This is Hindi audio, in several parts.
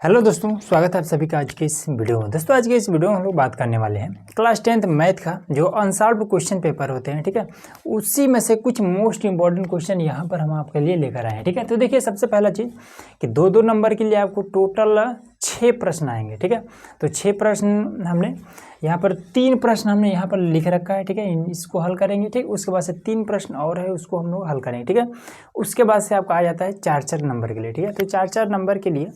हेलो दोस्तों, स्वागत है आप सभी का आज के इस वीडियो में। दोस्तों आज के इस वीडियो में हम लोग बात करने वाले हैं क्लास 10th मैथ का जो अनसॉल्व्ड क्वेश्चन पेपर होते हैं, ठीक है। उसी में से कुछ मोस्ट इंपॉर्टेंट क्वेश्चन यहाँ पर हम आपके लिए लेकर आए हैं, ठीक है। तो देखिए सबसे पहला चीज़ कि दो दो नंबर के लिए आपको टोटल 6 प्रश्न आएंगे, ठीक है। तो 6 प्रश्न हमने यहाँ पर 3 प्रश्न हमने यहाँ पर लिख रखा है, ठीक है। इसको हल करेंगे, ठीक। उसके बाद से 3 प्रश्न और है, उसको हम लोग हल करेंगे, ठीक है। उसके बाद से आपका आ जाता है 4 नंबर के लिए, ठीक है। तो 4 नंबर के लिए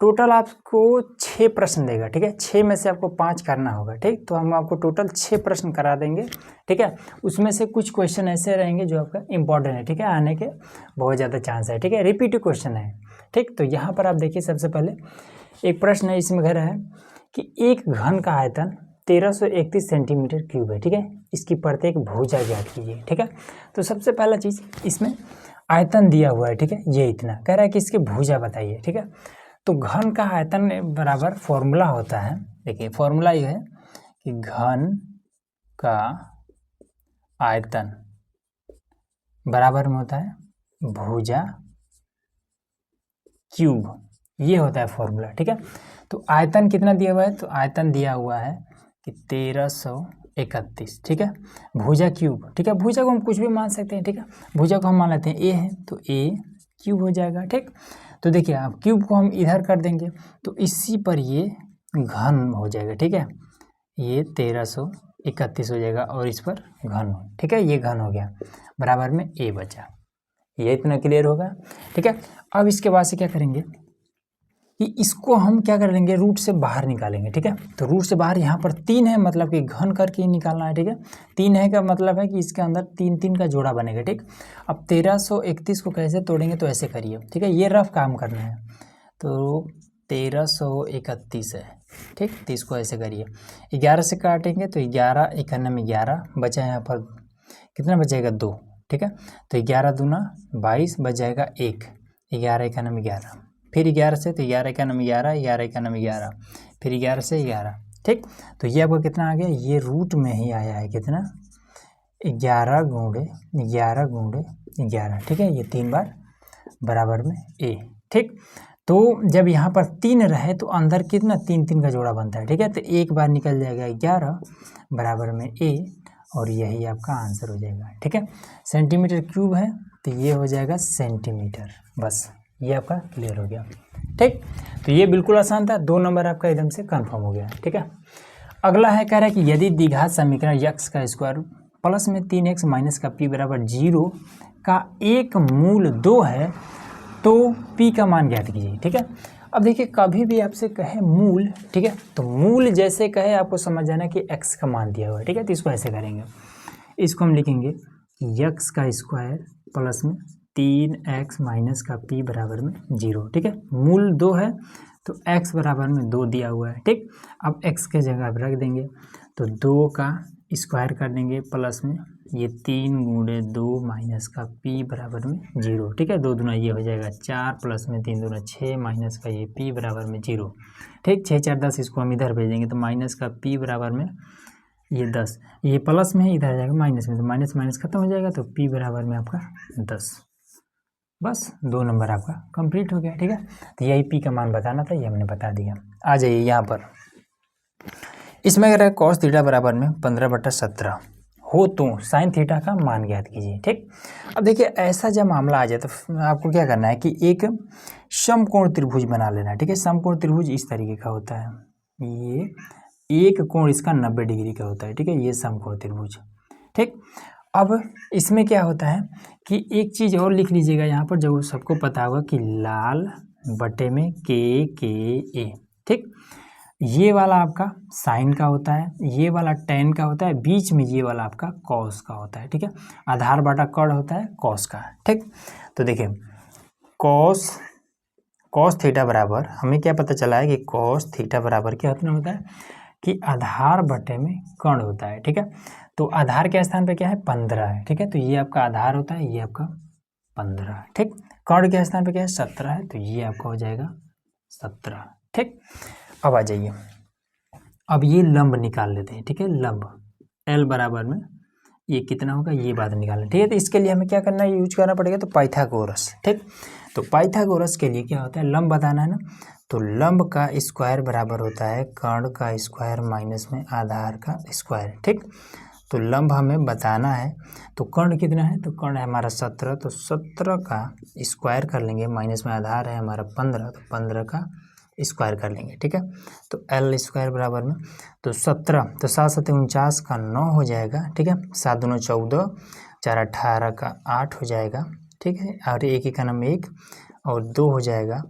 टोटल आपको 6 प्रश्न देगा, ठीक है। 6 में से आपको 5 करना होगा, ठीक। तो हम आपको टोटल 6 प्रश्न करा देंगे, ठीक है। उसमें से कुछ क्वेश्चन ऐसे रहेंगे जो आपका इंपॉर्टेंट है, ठीक है, आने के बहुत ज़्यादा चांस है, ठीक है। रिपीट क्वेश्चन है, ठीक। तो यहाँ पर आप देखिए सबसे पहले एक प्रश्न है, इसमें कह रहा है कि एक घन का आयतन 1331 सेंटीमीटर क्यूब है, ठीक है। इसकी प्रत्येक भुजा ज्ञात कीजिए, ठीक है। तो सबसे पहला चीज़ इसमें आयतन दिया हुआ है, ठीक है। ये इतना कह रहा है कि इसकी भुजा बताइए, ठीक है। तो घन का आयतन बराबर फॉर्मूला होता है, देखिए फॉर्मूला ये है कि घन का आयतन बराबर में होता है भुजा क्यूब, ये होता है फॉर्मूला, ठीक है। तो आयतन कितना दिया हुआ है, तो आयतन दिया हुआ है कि 1331, ठीक है। भुजा क्यूब, ठीक है। भुजा को हम कुछ भी मान सकते हैं, ठीक है। भुजा को हम मान लेते हैं ए है, तो ए क्यूब हो जाएगा, ठीक। तो देखिए आप क्यूब को हम इधर कर देंगे तो इसी पर ये घन हो जाएगा, ठीक है। ये 1331 हो जाएगा और इस पर घन हो, ठीक है। ये घन हो गया, बराबर में ए बचा। ये इतना क्लियर होगा, ठीक है। अब इसके बाद से क्या करेंगे कि इसको हम क्या कर लेंगे, रूट से बाहर निकालेंगे, ठीक है। तो रूट से बाहर यहाँ पर 3 है, मतलब कि घन करके ही निकालना है, ठीक है। 3 है का मतलब है कि इसके अंदर 3 का जोड़ा बनेगा, ठीक। अब 1331 को कैसे तोड़ेंगे, तो ऐसे करिए, ठीक है। ये रफ काम करना है, तो 1331 है, ठीक। तो इसको ऐसे करिए, 11 से काटेंगे तो 11 1 में 11 बचा, यहाँ पर कितना बचेगा 2, ठीक है। तो 11 दूना 22 बच जाएगा 1, 11 1 में 11, फिर 11 से, तो 11 1 में 11, 11 1 में 11, फिर 11 से 11, ठीक। तो ये आपको कितना आ गया, ये रूट में ही आया है कितना, 11 गुणे 11 गुणे 11, ठीक है। ये 3 बार बराबर में ए, ठीक। तो जब यहाँ पर 3 रहे तो अंदर कितना 3 का जोड़ा बनता है, ठीक है। तो एक बार निकल जाएगा 11 बराबर में ए, और यही आपका आंसर हो जाएगा, ठीक है। सेंटीमीटर क्यूब है तो ये हो जाएगा सेंटीमीटर, बस ये आपका क्लियर हो गया, ठीक। तो ये बिल्कुल आसान था, 2 नंबर आपका एकदम से कंफर्म हो गया, ठीक है। अगला है कह रहा है कि यदि द्विघात समीकरण x का स्क्वायर प्लस में 3x माइनस का p बराबर 0 का एक मूल 2 है तो p का मान ज्ञात कीजिए, ठीक है। अब देखिए कभी भी आपसे कहे मूल, ठीक है, तो मूल जैसे कहे आपको समझ जाना कि x का मान दिया हुआ है, ठीक है। तो इसको ऐसे करेंगे, इसको हम लिखेंगे कि x का स्क्वायर प्लस में 3x माइनस का p बराबर में 0, ठीक है। मूल 2 है तो x बराबर में 2 दिया हुआ है, ठीक। अब x के जगह पर रख देंगे तो 2 का स्क्वायर कर देंगे प्लस में ये 3 गुणे 2 माइनस का p बराबर में 0, ठीक है। 2 दूना ये हो जाएगा 4 प्लस में 3 दूना 6 माइनस का ये p बराबर में 0, ठीक। 6 4 10, इसको हम इधर भेजेंगे तो माइनस का p बराबर में ये 10, ये प्लस में है, इधर आ जाएगा माइनस में, तो माइनस माइनस खत्म हो जाएगा, तो p बराबर में आपका 10, बस 2 नंबर आपका कंप्लीट हो गया, ठीक है। तो यही p का मान बताना था, ये हमने बता दिया। आ जाइए यहाँ पर, इसमें अगर cos थीटा बराबर में 15/17 हो तो sin थीटा का मान ज्ञात कीजिए, ठीक। अब देखिए ऐसा जब मामला आ जाए तो आपको क्या करना है कि एक समकोण त्रिभुज बना लेना है, ठीक है। समकोण त्रिभुज इस तरीके का होता है, ये एक कोण इसका 90 डिग्री का होता है, ठीक है। ये समकोण त्रिभुज, ठीक। अब इसमें क्या होता है कि एक चीज़ और लिख लीजिएगा यहाँ पर, जो सबको पता होगा कि लाल बटे में KKA, ठीक। ये वाला आपका साइन का होता है, ये वाला टेन का होता है, बीच में ये वाला आपका कॉस का होता है, ठीक है। आधार बटा कर्ण होता है कॉस का, ठीक। तो देखिए कॉस थीटा बराबर, हमें क्या पता चला है कि कॉस थीटा बराबर क्या होता है कि आधार बटे में कर्ण होता है, ठीक है। तो आधार के स्थान पे क्या है 15 है, ठीक है। तो ये आपका आधार होता है, ये आपका 15 है, ठीक। कर्ण के स्थान पे क्या है 17 है, तो ये आपका हो जाएगा 17, ठीक। अब आ जाइए, अब ये लंब निकाल लेते हैं, ठीक है। लंब L बराबर में ये कितना होगा, ये बात निकालना, ठीक है। तो इसके लिए हमें क्या करना है, यूज करना पड़ेगा तो पाइथागोरस, ठीक। तो पाइथागोरस के लिए क्या होता है, लंब बताना है ना, तो लंब का स्क्वायर बराबर होता है कर्ण का स्क्वायर माइनस में आधार का स्क्वायर। ठीक, तो लंब हमें बताना है। तो कर्ण कितना है, तो कर्ण है हमारा 17, तो 17 का स्क्वायर कर लेंगे, माइनस में आधार है हमारा 15, तो 15 का स्क्वायर कर लेंगे। ठीक है, तो एल स्क्वायर बराबर में तो 17, तो 7 7 49 का 9 हो जाएगा। ठीक है, 7 दूनी 14, 4 18 का 8 हो जाएगा। ठीक है, और एक का नाम 1 और 2 हो जाएगा,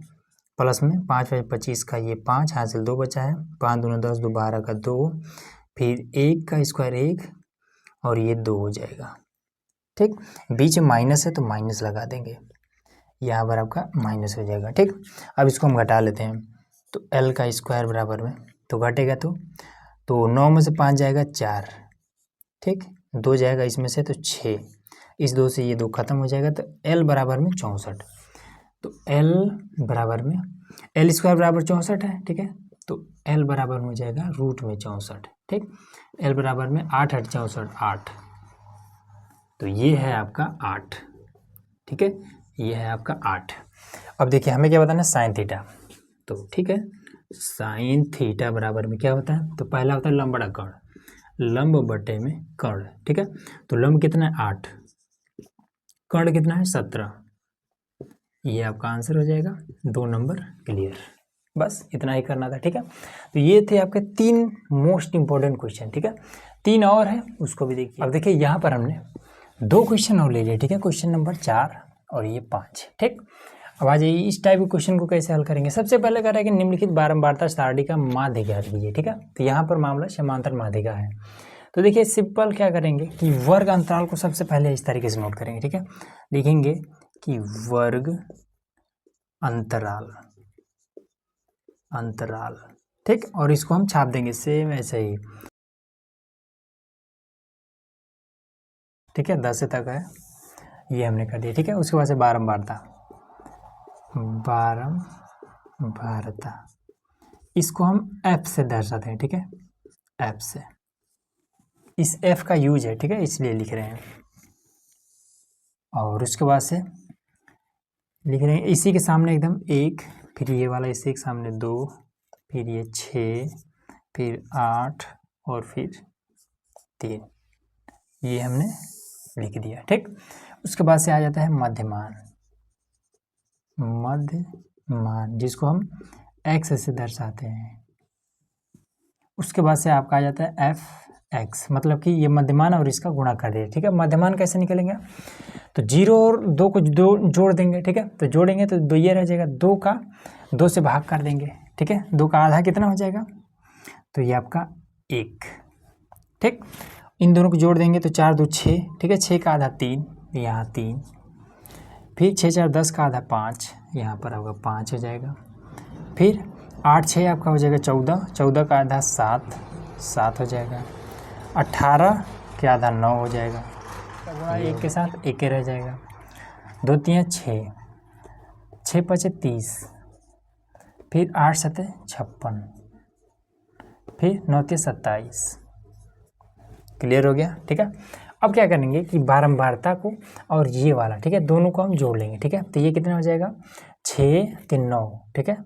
प्लस में 5 5 25 का ये 5, हासिल 2 बचा है, 5 दूनी 10, 2 12 का 2, फिर 1 का स्क्वायर 1 और ये 2 हो जाएगा। ठीक, बीच में माइनस है तो माइनस लगा देंगे, यहाँ पर आपका माइनस हो जाएगा। ठीक, अब इसको हम घटा लेते हैं। तो एल का स्क्वायर बराबर में तो घटेगा तो 9 में से 5 जाएगा 4, ठीक, 2 जाएगा इसमें से तो 6, इस 2 से ये 2 खत्म हो जाएगा, तो एल बराबर में 64। तो एल बराबर में एल स्क्वायर बराबर 64 है। ठीक है, तो एल बराबर में हो जाएगा रूट में 64। ठीक, एल बराबर में 8 8 64 8, तो ये है आपका 8। ठीक है, ये है आपका 8। अब देखिए हमें क्या बताना है, साइन थीटा। तो ठीक है, साइन थीटा बराबर में क्या होता है, तो पहला होता है लंब बटा कर्ण, लंब बटे में कर्ण। ठीक है, तो लंब कितना है 8, कर्ण कितना है 17, ये आपका आंसर हो जाएगा। 2 नंबर क्लियर, बस इतना ही करना था। ठीक है, तो ये थे आपके 3 मोस्ट इंपॉर्टेंट क्वेश्चन। ठीक है, 3 और है, उसको भी देखिए। अब देखिए यहाँ पर हमने 2 क्वेश्चन और ले लिए। ठीक है, क्वेश्चन नंबर 4 और ये 5। ठीक, अब आ जाइए इस टाइप के क्वेश्चन को कैसे हल करेंगे। सबसे पहले कह रहा है कि निम्नलिखित बारंबारता सारणी का माध्य ज्ञात कीजिए। ठीक है, तो यहाँ पर मामला समांतर माध्य का है। तो देखिए सिंपल क्या करेंगे कि वर्ग अंतराल को सबसे पहले इस तरीके से नोट करेंगे। ठीक है, लिखेंगे कि वर्ग अंतराल अंतराल। ठीक, और इसको हम छाप देंगे सेम ऐसे ही। ठीक है, 10 तक है, ये हमने कर दिया। ठीक है, उसके बाद से बारंबारता, बारंबारता इसको हम एफ से दर्शाते हैं। ठीक है, एफ से, इस एफ का यूज है। ठीक है, इसलिए लिख रहे हैं। और उसके बाद से लिख रहे हैं इसी के सामने एकदम 1, फिर ये वाला इसी के सामने 2, फिर ये 6, फिर 8 और फिर 3, ये हमने लिख दिया। ठीक, उसके बाद से आ जाता है मध्यमान, मध्यमान जिसको हम एक्स से दर्शाते हैं। उसके बाद से आपका आ जाता है एफ एक्स, मतलब कि ये मध्यमान और इसका गुणा कर दिया। ठीक है, मध्यमान कैसे निकलेंगे, तो 0 और 2 को जोड़ देंगे। ठीक है, तो जोड़ेंगे तो 2 ये रह जाएगा, 2 का 2 से भाग कर देंगे। ठीक है, 2 का आधा कितना हो जाएगा, तो ये आपका 1। ठीक, इन दोनों को जोड़ देंगे तो 4 2 6। ठीक है, 6 का आधा 3, यहाँ 3, फिर 6 4 10 का आधा 5, यहाँ पर आपका 5 हो जाएगा। फिर 8 6 आपका हो जाएगा 14, 14 का आधा 7, 7 हो जाएगा। 18 के आधा 9 हो जाएगा, गुणा 1 के साथ 1 रह जाएगा। 2 3 6, 6 5 30, फिर 8 7 56, फिर 9 3 27। क्लियर हो गया। ठीक है, अब क्या करेंगे कि बारंबारता को और ये वाला, ठीक है, दोनों को हम जोड़ लेंगे। ठीक है, तो ये कितना हो जाएगा 6 3 9। ठीक है,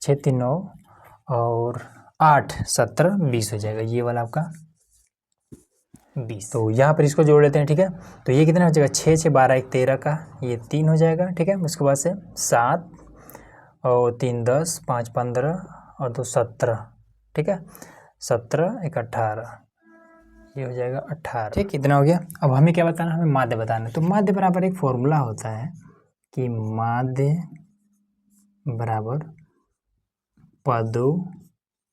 6 3 9 और 8 17 20 हो जाएगा, ये वाला आपका 20। तो यहाँ पर इसको जोड़ लेते हैं। ठीक है, तो ये कितना हो जाएगा 6 6 12 1 13 का ये 3 हो जाएगा। ठीक है, उसके बाद से 7 और 3 10, 5 15 और 2 17। ठीक है, 17 1 18, ये हो जाएगा 18। ठीक, इतना हो गया। अब हमें क्या बताना, हमें माध्य बताना है। तो माध्य बराबर एक फॉर्मूला होता है कि माध्य बराबर पदों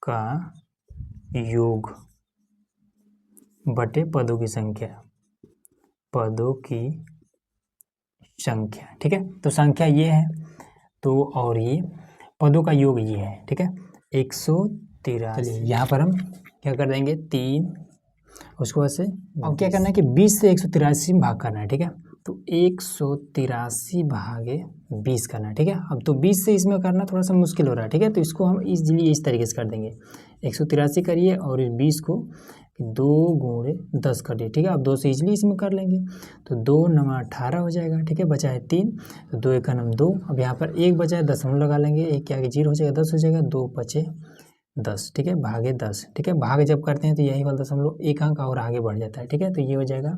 का योग बटे पदों की संख्या, पदों की संख्या। ठीक है, तो संख्या ये है, तो और ये पदों का योग ये है। ठीक है, 183। यहाँ पर हम क्या कर देंगे 3, उसके बाद से अब क्या करना है कि 20 से 183 में भाग करना है। ठीक है, तो 183 भागे 20 करना है। ठीक है, अब तो 20 से इसमें करना थोड़ा सा मुश्किल हो रहा है। ठीक है, तो इसको हम इजीली इस तरीके से कर देंगे, 183 करिए और इस 20 को कि 2 गुणे 10 कर दिए, ठीक है। अब 2 से ईजिली इसमें कर लेंगे, तो 2 9 18 हो जाएगा, ठीक है। बचा है 3, तो 2 1 2। अब यहाँ पर 1 बचा है, दशमलव लगा लेंगे, 1 के आगे 0 हो जाएगा, 10 हो जाएगा, 2 बचे 10, ठीक है, भागे 10, ठीक है। भाग जब करते हैं तो यही वाला दशमलव एक अंक और आगे बढ़ जाता है, ठीक है। तो ये हो जाएगा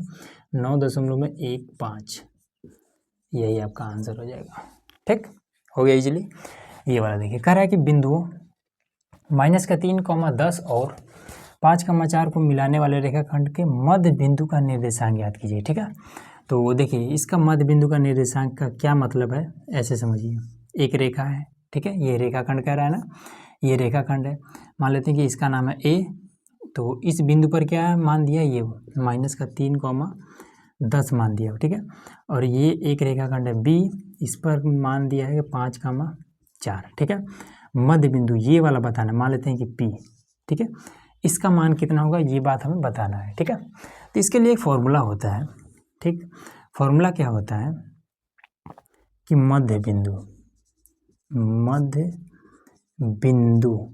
9.15, यही आपका आंसर हो जाएगा, ठीक हो गया इजीली। ये वाला देखिए, कह रहा है कि बिंदुओं -3, 10 और 5, 4 को मिलाने वाले रेखाखंड के मध्य बिंदु का निर्देशांक ज्ञात कीजिए, ठीक है। तो वो देखिए, इसका मध्य बिंदु का निर्देशांक का क्या मतलब है, ऐसे समझिए। एक रेखा है, ठीक है, ये रेखाखंड कह रहा है ना, ये रेखाखंड है। मान लेते हैं कि इसका नाम है ए, तो इस बिंदु पर क्या मान दिया, ये -3, 10 मान दिया, ठीक है। और ये एक रेखाखंड है बी, इस पर मान दिया है 5, 4, ठीक है। मध्य बिंदु ये वाला बताना, मान लेते हैं कि पी, ठीक है। इसका मान कितना होगा, ये बात हमें बताना है, ठीक है। तो इसके लिए एक फॉर्मूला होता है, ठीक। फॉर्मूला क्या होता है कि मध्य बिंदु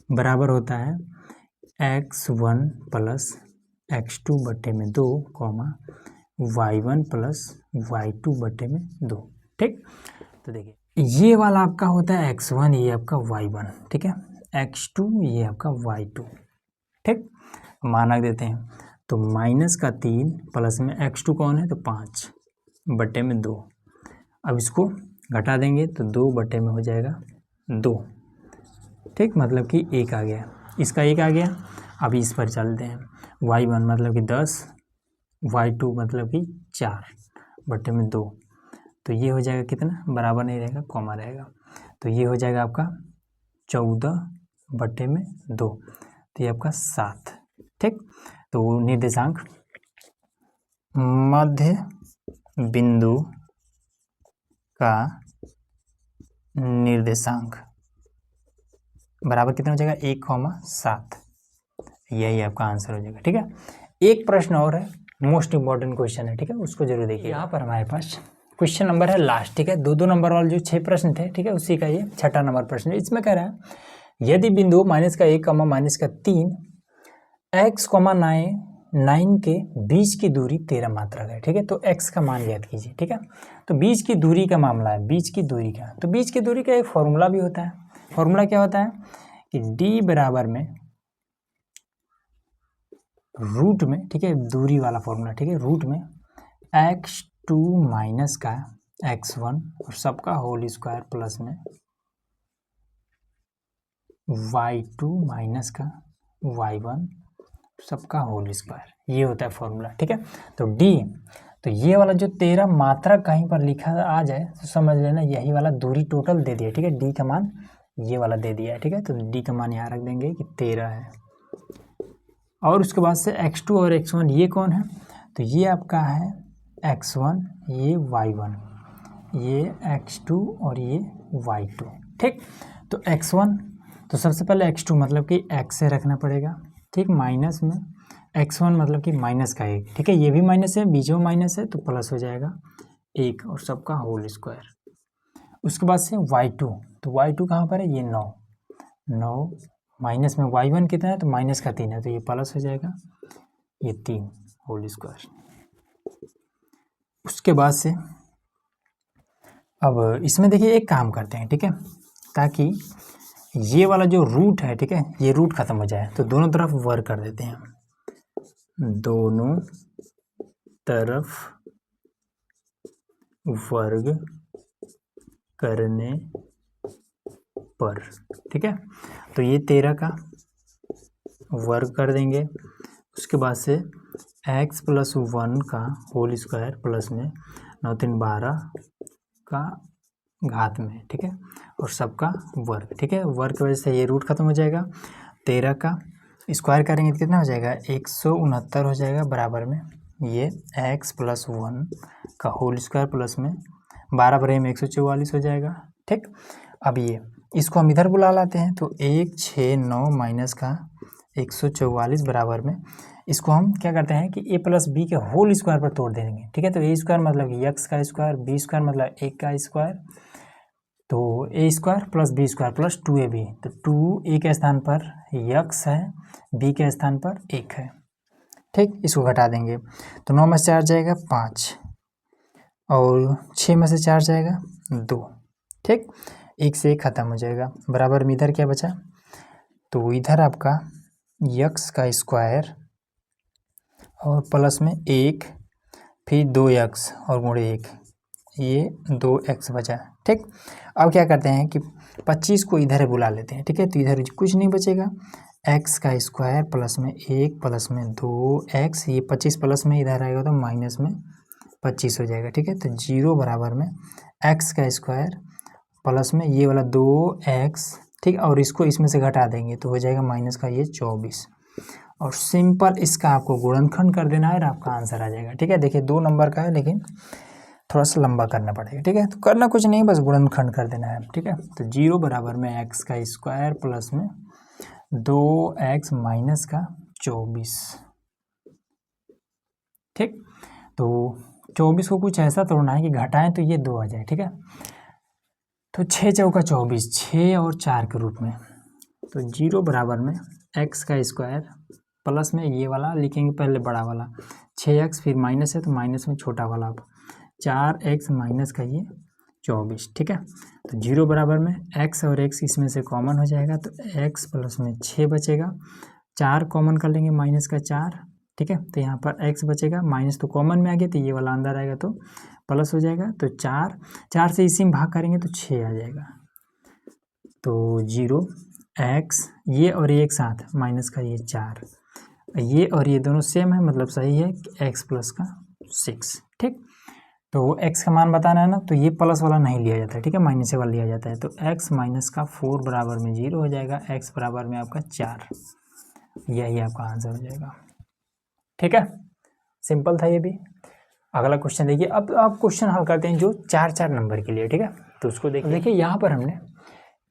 बराबर होता है x1 + x2/2, y1 + y2/2, ठीक। तो देखिए, ये वाला आपका होता है x1, ये आपका y1, ठीक है, x2 ये आपका y2, ठीक। मान रख देते हैं, तो -3 प्लस में x2 कौन है, तो 5/2। अब इसको घटा देंगे तो 2/में हो जाएगा 2, ठीक, मतलब कि 1 आ गया, इसका 1 आ गया। अब इस पर चलते हैं, y1 मतलब कि 10, y2 मतलब कि 4/2, तो ये हो जाएगा कितना, बराबर नहीं रहेगा, कॉमा रहेगा, तो ये हो जाएगा आपका 14/2, तो ये आपका 7, ठीक। तो निर्देशांक मध्य बिंदु का निर्देशांक बराबर कितना हो जाएगा, 1, 7, यही आपका आंसर हो जाएगा, ठीक है। एक प्रश्न और है, मोस्ट इंपॉर्टेंट क्वेश्चन है, ठीक है, उसको जरूर देखिए। यहाँ पर हमारे पास क्वेश्चन नंबर है लास्ट, ठीक है, 2 नंबर वाले जो 6 प्रश्न थे, ठीक है, उसी का ये 6ठा नंबर प्रश्न है। इसमें कह रहा है, यदि बिंदु -1, -3 x, 9 के बीच की दूरी 13 मात्रक है, ठीक है। तो x का मान ज्ञात कीजिए, ठीक है। तो बीच की दूरी का मामला है, बीच की दूरी का, तो बीच की दूरी का एक फॉर्मूला भी होता है। फॉर्मूला क्या होता है कि d बराबर में रूट में, ठीक है, दूरी वाला फॉर्मूला, ठीक है, रूट में x2 माइनस का x1 और सबका होल स्क्वायर प्लस में y2 माइनस का y1 सबका होल स्क्वायर, ये होता है फॉर्मूला, ठीक है। तो d, तो ये वाला जो 13 मात्रा कहीं पर लिखा आ जाए तो समझ लेना यही वाला दूरी टोटल दे दिया, ठीक है। d का मान ये वाला दे दिया है, ठीक है। तो d का मान यहाँ रख देंगे कि 13 है, और उसके बाद से x2 और x1 ये कौन है, तो ये आपका है x1, ये y1, ये x2 और ये y2, ठीक। तो x1, तो सबसे पहले x2 मतलब कि x से रखना पड़ेगा, ठीक, माइनस में x1 मतलब कि माइनस का 1, ठीक है, ये भी माइनस है, बीच में माइनस है, तो प्लस हो जाएगा 1 और सबका होल स्क्वायर। उसके बाद से y2, तो y2 कहाँ पर है, ये 9 माइनस में y1 कितना है, तो -3 है, तो ये प्लस हो जाएगा, ये 3 होल स्क्वायर। उसके बाद से अब इसमें देखिए एक काम करते हैं, ठीक है, ताकि ये वाला जो रूट है, ठीक है, ये रूट खत्म हो जाए, तो दोनों तरफ वर्ग कर देते हैं, दोनों तरफ वर्ग करने पर, ठीक है। तो ये 13 का वर्ग कर देंगे, उसके बाद से x + 1 का होल स्क्वायर प्लस में 9 3 12 का घात में, ठीक है, और सबका वर्ग, ठीक है। वर्ग की वजह से ये रूट खत्म हो जाएगा, 13 का स्क्वायर करेंगे तो कितना हो जाएगा, 169 हो जाएगा, बराबर में ये x + 1 का होल स्क्वायर प्लस में 12 बटे में 144 हो जाएगा, ठीक। अब ये इसको हम इधर बुला लाते हैं, तो 169 माइनस का 144 बराबर में इसको हम क्या करते हैं कि a + b के होल स्क्वायर पर तोड़ देंगे, ठीक है। तो a स्क्वायर मतलब कि x का स्क्वायर, b स्क्वायर मतलब 1 का स्क्वायर, तो a square + b square + 2ab, तो 2 a के स्थान पर यक्स है, बी के स्थान पर 1 है। ठीक, इसको घटा देंगे तो 9 में से 4 जाएगा 5 और 6 में से 4 जाएगा 2। ठीक, 1 से 1 खत्म हो जाएगा। बराबर में इधर क्या बचा, तो इधर आपका यक्स का स्क्वायर और प्लस में 1 फिर 2x और गुणे 1, ये 2x बचा। ठीक, अब क्या करते हैं कि 25 को इधर बुला लेते हैं। ठीक है, तो इधर कुछ नहीं बचेगा, x का स्क्वायर प्लस में 1 प्लस में 2x, ये 25 प्लस में इधर आएगा तो माइनस में 25 हो जाएगा। ठीक है, तो 0 बराबर में x का स्क्वायर प्लस में ये वाला 2x, ठीक, और इसको इसमें से घटा देंगे तो हो जाएगा माइनस का ये 24 और सिंपल इसका आपको गुणनखंड कर देना है और आपका आंसर आ जाएगा। ठीक है, देखिए 2 नंबर का है लेकिन थोड़ा सा लंबा करना पड़ेगा। ठीक है, तो करना कुछ नहीं, बस गुणनखंड कर देना है। ठीक है, तो 0 बराबर में x का स्क्वायर प्लस में 2x माइनस का 24। ठीक, तो 24 को कुछ ऐसा तोड़ना है कि घटाएं तो ये 2 आ जाए। ठीक है, तो 6 चौका 24, 6 और 4 के रूप में, तो 0 बराबर में x का स्क्वायर प्लस में ये वाला लिखेंगे पहले बड़ा वाला 6x, फिर माइनस है तो माइनस में छोटा वाला अब 4x माइनस का ये 24। ठीक है, तो 0 बराबर में x और x इसमें से कॉमन हो जाएगा तो x प्लस में 6 बचेगा, 4 कॉमन कर लेंगे माइनस का 4। ठीक है, तो यहाँ पर x बचेगा, माइनस तो कॉमन में आ गया तो ये वाला अंदर आएगा तो प्लस हो जाएगा, तो 4 से इसी में भाग करेंगे तो 6 आ जाएगा। तो 0 x ये और ये एक साथ माइनस का ये 4, ये और ये दोनों सेम है मतलब सही है, x प्लस का 6। ठीक, तो x का मान बताना है ना, तो ये प्लस वाला नहीं लिया जाता है। ठीक है, माइनस वाला लिया जाता है, तो x माइनस का 4 बराबर में 0 हो जाएगा, x बराबर में आपका 4, यही आपका आंसर हो जाएगा। ठीक है, सिंपल था ये भी। अगला क्वेश्चन देखिए, अब आप क्वेश्चन हल करते हैं जो 4 नंबर के लिए। ठीक है, तो उसको देखिए यहाँ पर हमने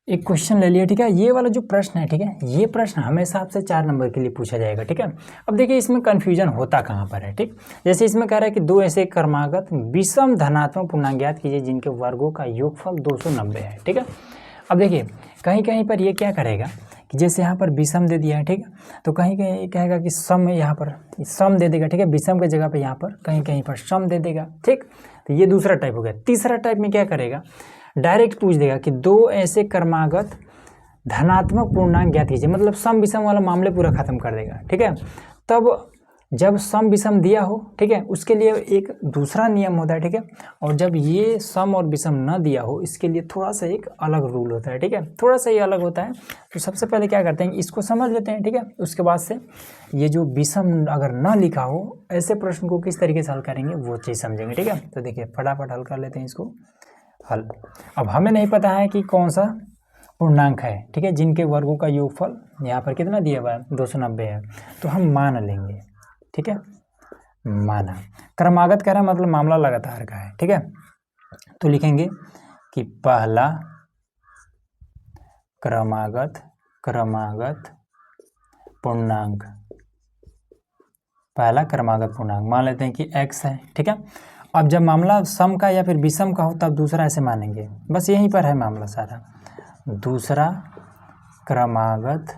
एक क्वेश्चन ले लिया। ठीक है, ये वाला जो प्रश्न है, ठीक है, ये प्रश्न हमेशा आपसे 4 नंबर के लिए पूछा जाएगा। ठीक है, अब देखिए इसमें कन्फ्यूजन होता कहाँ पर है। ठीक, जैसे इसमें कह रहा है कि 2 ऐसे क्रमागत विषम धनात्मक पूर्णांक ज्ञात कीजिए जिनके वर्गों का योगफल 290 है। ठीक है, अब देखिए कहीं कहीं पर ये क्या करेगा कि जैसे यहाँ पर विषम दे दिया है, ठीक है, तो कहीं कहीं कहेगा कि सम, यहाँ पर सम दे देगा। ठीक है, विषम की जगह पे यहाँ पर कहीं कहीं पर सम दे देगा। ठीक, तो ये दूसरा टाइप हो गया। तीसरा टाइप में क्या करेगा, डायरेक्ट पूछ देगा कि 2 ऐसे क्रमागत धनात्मक पूर्णांक ज्ञात कीजिए, मतलब सम विषम वाला मामले पूरा खत्म कर देगा। ठीक है, तब जब सम विषम दिया हो, ठीक है, उसके लिए एक दूसरा नियम होता है। ठीक है, और जब ये सम और विषम न दिया हो, इसके लिए थोड़ा सा एक अलग रूल होता है। ठीक है, थोड़ा सा ये अलग होता है। तो सबसे पहले क्या करते हैं, इसको समझ लेते हैं। ठीक है, उसके बाद से ये जो विषम अगर न लिखा हो, ऐसे प्रश्न को किस तरीके से हल करेंगे वो चीज़ समझेंगे। ठीक है, तो देखिए फटाफट हल कर लेते हैं इसको हल। अब हमें नहीं पता है कि कौन सा पूर्णांक है, ठीक है, जिनके वर्गों का योगफल यहाँ पर कितना दिया हुआ है 290 है, तो हम मान लेंगे। ठीक है, माना। क्रमागत कह रहा है मतलब मामला लगातार का है। ठीक है, तो लिखेंगे कि पहला क्रमागत पूर्णांक, पहला क्रमागत पूर्णांक मान लेते हैं कि x है। ठीक है, अब जब मामला सम का या फिर विषम का हो तब दूसरा ऐसे मानेंगे, बस यहीं पर है मामला सारा। दूसरा क्रमागत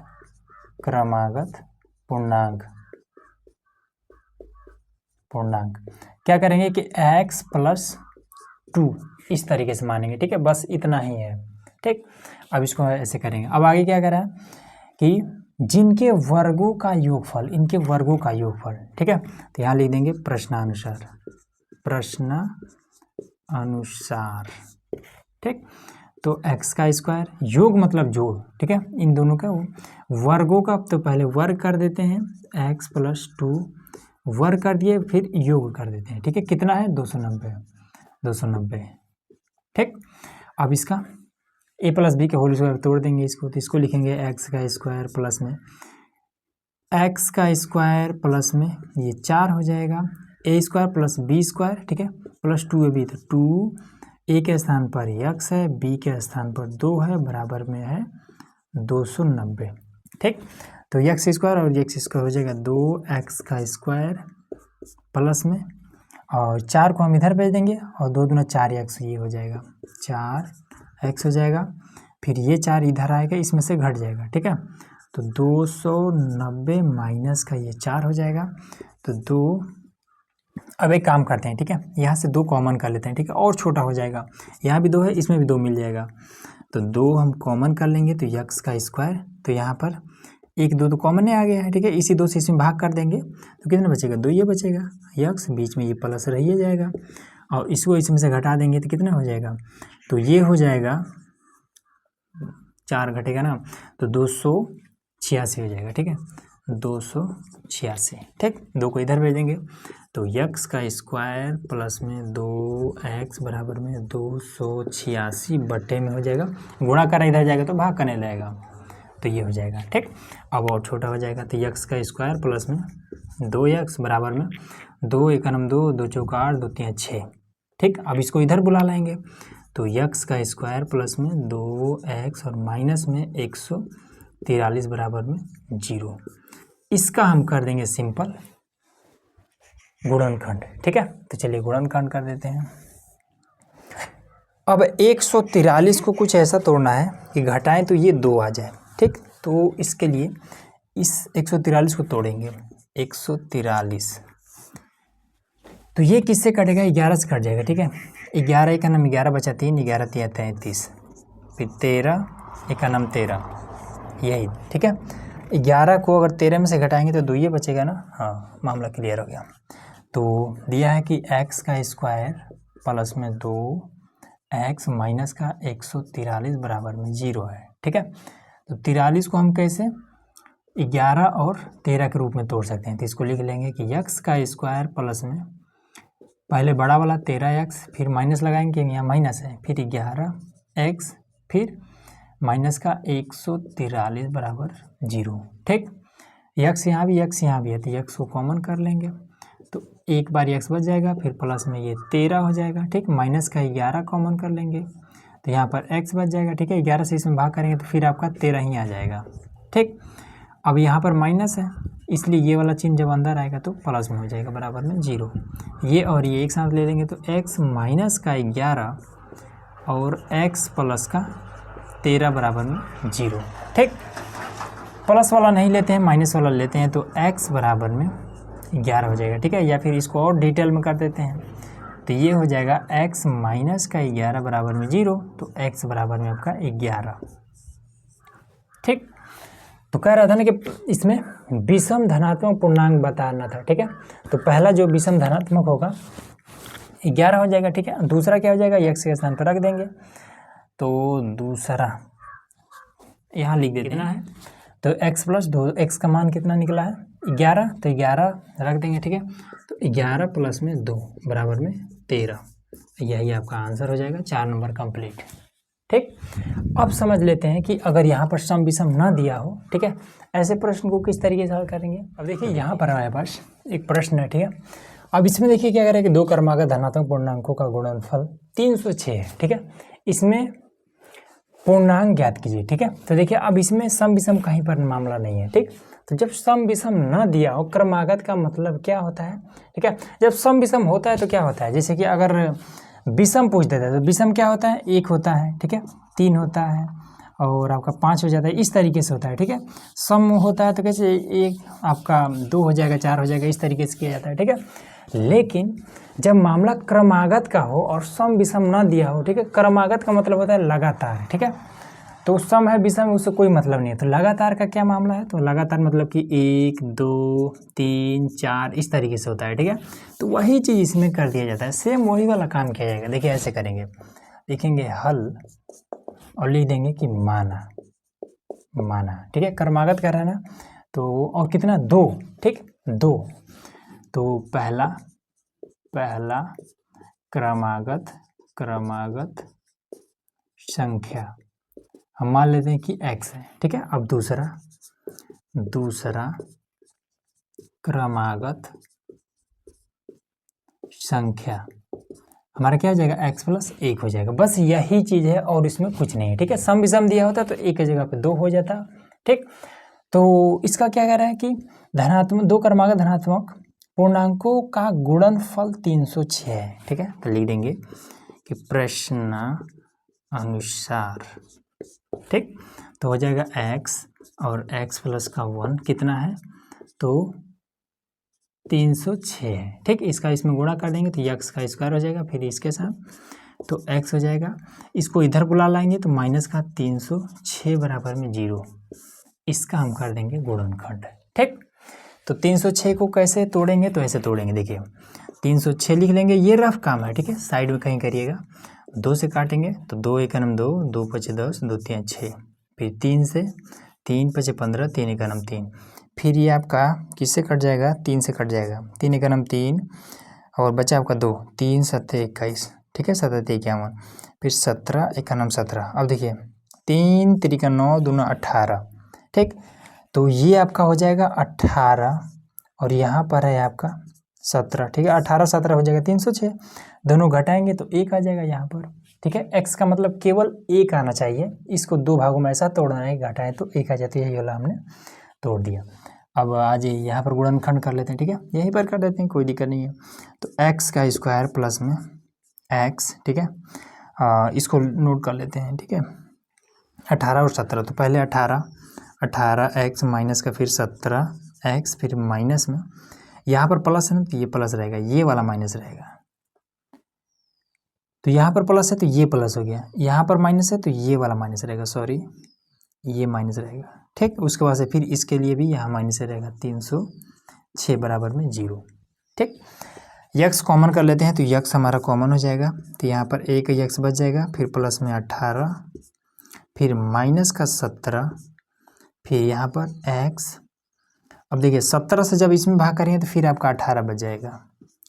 पूर्णांक क्या करेंगे कि x प्लस 2 इस तरीके से मानेंगे। ठीक है, बस इतना ही है। ठीक, अब इसको ऐसे करेंगे। अब आगे क्या करा कि जिनके वर्गों का योगफल, इनके वर्गों का योगफल। ठीक है, तो यहाँ लिख देंगे प्रश्नानुसार। ठीक, तो x का स्क्वायर, योग मतलब जोड़। ठीक है, इन दोनों का वर्गों का तो पहले वर्ग कर देते हैं, x प्लस 2 वर्ग कर दिए, फिर योग कर देते हैं। ठीक है, कितना है 290। ठीक, अब इसका a प्लस बी के होल स्क्वायर तोड़ देंगे इसको, तो इसको लिखेंगे x का स्क्वायर प्लस में x का स्क्वायर प्लस में ये 4 हो जाएगा, a square plus B square. ठीक है, प्लस 2ab, तो 2 a के स्थान पर x है, b के स्थान पर 2 है, बराबर में है 290। ठीक, तो x स्क्वायर और x स्क्वायर हो जाएगा 2x का स्क्वायर प्लस में, और 4 को हम इधर भेज देंगे और 2 दूना 4x, ये हो जाएगा 4x हो जाएगा। फिर ये 4 इधर आएगा, इसमें से घट जाएगा। ठीक है, तो 290 माइनस का ये 4 हो जाएगा। तो 2, अब एक काम करते हैं, ठीक है, यहाँ से 2 कॉमन कर लेते हैं, ठीक है, और छोटा हो जाएगा। यहाँ भी 2 है, इसमें भी 2 मिल जाएगा। तो 2 हम कॉमन कर लेंगे तो यक्स का स्क्वायर, तो यहाँ पर 1 2 तो कॉमन ही आ गया है, ठीक है, इसी 2 से इसमें भाग कर देंगे तो कितना बचेगा, 2 ये बचेगा, यक्स बीच में ये प्लस रह ही जाएगा, और इसको इसमें से घटा देंगे तो कितना हो जाएगा, तो ये हो जाएगा 4 घटेगा ना, तो 286 हो जाएगा, ठीक है, 286, ठीक। 2 को इधर भेजेंगे तो यक्स का स्क्वायर प्लस में 2x बराबर में 286 बटे में हो जाएगा, गुणा कर इधर जाएगा तो भाग करने लगेगा, तो ये हो जाएगा, ठीक। अब और छोटा हो जाएगा तो यक्स का स्क्वायर प्लस में 2x बराबर में 2 × 2 2 × 8 2 × 6, ठीक। अब इसको इधर बुला लाएंगे तो यक्स का स्क्वायर प्लस में 2x और माइनस में 143 बराबर में 0। इसका हम कर देंगे सिंपल गुणनखंड, ठीक है। तो चलिए गुणनखंड कर देते हैं। अब 143 को कुछ ऐसा तोड़ना है कि घटाएं तो ये 2 आ जाए, ठीक। तो इसके लिए इस 143 को तोड़ेंगे, 143 तो ये किससे कटेगा, 11 से कट जाएगा, ठीक है। 11 का नाम 11 बचा 3, 11 3 33, फिर 13 का नाम 13, यही, ठीक है। 11 को अगर 13 में से घटाएंगे तो 2 ये बचेगा ना, हाँ, मामला क्लियर हो गया। तो दिया है कि x का स्क्वायर प्लस में 2x माइनस का 143 बराबर में 0 है, ठीक है। तो 43 को हम कैसे 11 और 13 के रूप में तोड़ सकते हैं, तो इसको लिख लेंगे कि x का स्क्वायर प्लस में पहले बड़ा वाला 13x, फिर माइनस लगाएंगे, यहाँ माइनस है, फिर 11x, फिर माइनस का 143 बराबर 0, ठीक। x यहाँ भी है तो x को कॉमन कर लेंगे तो एक बार x बच जाएगा, फिर प्लस में ये 13 हो जाएगा, ठीक। माइनस का 11 कॉमन कर लेंगे तो यहाँ पर x बच जाएगा, ठीक है। 11 से इसमें भाग करेंगे तो फिर आपका 13 ही आ जाएगा, ठीक। अब यहाँ पर माइनस है इसलिए ये वाला चिन्ह जब अंदर आएगा तो प्लस में हो जाएगा बराबर में 0। ये और ये एक साथ ले लेंगे तो x माइनस का 11 और x प्लस का 13 बराबर में 0, ठीक। प्लस वाला नहीं लेते हैं, माइनस वाला लेते हैं तो x बराबर में 11 हो जाएगा, ठीक है। या फिर इसको और डिटेल में कर देते हैं तो ये हो जाएगा x माइनस का 11 बराबर में 0, तो x बराबर में आपका 11, ठीक। तो कह रहा था ना कि इसमें विषम धनात्मक पूर्णांक बताना था, ठीक है। तो पहला जो विषम धनात्मक होगा 11 हो जाएगा, ठीक है। दूसरा क्या हो जाएगा, x के स्थान पर रख देंगे, तो दूसरा यहाँ लिख देते हैं, तो x प्लस 2, x का मान कितना निकला है 11, तो 11 रख देंगे, ठीक है। तो 11 प्लस में 2 बराबर में 13, यही आपका आंसर हो जाएगा, 4 नंबर कंप्लीट, ठीक। अब समझ लेते हैं कि अगर यहाँ पर सम विषम ना दिया हो, ठीक है, ऐसे प्रश्न को किस तरीके से हल करेंगे। अब देखिए यहाँ पर हमारे पास एक प्रश्न है, ठीक है। अब इसमें देखिए क्या करें कि 2 क्रमागत धनात्मक पूर्णांकों का गुणनफल 306 है, ठीक है। इसमें पूर्णांक ज्ञात कीजिए, ठीक है। तो देखिए अब इसमें सम विषम कहीं पर मामला नहीं है, ठीक। तो जब सम विषम न दिया हो, क्रमागत का मतलब क्या होता है, ठीक है। जब सम विषम होता है तो क्या होता है, जैसे कि अगर विषम पूछ देता है तो विषम क्या होता है, 1 होता है, ठीक है, 3 होता है और आपका 5 हो जाता है, इस तरीके से होता है, ठीक है। सम होता है तो कैसे 1 आपका 2 हो जाएगा, 4 हो जाएगा, इस तरीके से किया जाता है, ठीक है। लेकिन जब मामला क्रमागत का हो और सम विषम ना दिया हो, ठीक है, क्रमागत का मतलब होता है लगातार, ठीक है। तो सम है विषम उससे कोई मतलब नहीं है। तो लगातार का क्या मामला है, तो लगातार मतलब कि 1 2 3 4 इस तरीके से होता है, ठीक है। तो वही चीज़ इसमें कर दिया जाता है, सेम वही वाला काम किया जाएगा। देखिए ऐसे करेंगे, लिखेंगे हल और लिख देंगे कि माना, ठीक है। क्रमागत कर रहा है ना, तो और कितना 2, ठीक 2, तो पहला क्रमागत संख्या हम मान लेते हैं कि x है, ठीक है। अब दूसरा क्रमागत संख्या हमारा क्या हो जाएगा, x प्लस 1 हो जाएगा। बस यही चीज़ है और इसमें कुछ नहीं है, ठीक है। सम विषम दिया होता तो 1 की जगह पे 2 हो जाता, ठीक। तो इसका क्या कह रहा है कि धनात्मक 2 क्रमागत धनात्मक पूर्णांकों का गुणनफल 306 है, ठीक है। तो लिख देंगे कि प्रश्न अनुसार, ठीक। तो हो जाएगा x और x प्लस का 1 कितना है, तो 306 है। ठीक, इसका इसमें गुणा कर देंगे तो x का स्क्वायर हो जाएगा, फिर इसके साथ तो x हो जाएगा, इसको इधर बुला लाएंगे तो माइनस का 306 बराबर में 0, इसका हम कर देंगे गुणनखंड। ठीक, तो 306 को कैसे तोड़ेंगे, तो ऐसे तोड़ेंगे, देखिए 306 लिख लेंगे, ये रफ काम है। ठीक है, साइड में कहीं करिएगा, 2 से काटेंगे तो 2 एकम 2, 2 पचे 10, 2 3 6, फिर 3 से 3 पचे 15, 3 एकम 3, फिर ये आपका किससे कट जाएगा, 3 से कट जाएगा, 3 एकम 3 और बचा आपका 2, 3 7 21, ठीक है, 7 51, फिर 17 एकम 17। अब देखिए 3 3 9 दूना 18। ठीक, तो ये आपका हो जाएगा 18 और यहाँ पर है आपका 17। ठीक है, 18 17 हो जाएगा 306, दोनों घटाएंगे तो 1 आ जाएगा यहाँ पर। ठीक है, x का मतलब केवल 1 आना चाहिए, इसको 2 भागों में ऐसा तोड़ना है, घटाएं तो 1 आ जाती है, ये वाला हमने तोड़ दिया। अब आज यहाँ पर गुणनखंड कर लेते हैं। ठीक है, यहीं पर कर देते हैं, कोई दिक्कत नहीं है। तो x का स्क्वायर प्लस में x, ठीक है, इसको नोट कर लेते हैं। ठीक है, 18 और 17, तो पहले 18x माइनस का फिर 17x, फिर माइनस में यहाँ पर प्लस है ना तो ये प्लस रहेगा, ये वाला माइनस रहेगा, तो यहाँ पर प्लस है तो ये प्लस हो गया, यहाँ पर माइनस है तो ये वाला माइनस रहेगा, सॉरी ये माइनस रहेगा। ठीक, उसके बाद से फिर इसके लिए भी यहाँ माइनस रहेगा, 306 बराबर में 0। ठीक, यक्स कॉमन कर लेते हैं तो यक्स हमारा कॉमन हो जाएगा, तो यहाँ पर एक यक्स बच जाएगा, फिर प्लस में 18, फिर माइनस का 17, फिर यहाँ पर x। अब देखिए 17 से जब इसमें भाग करेंगे तो फिर आपका 18 बच जाएगा।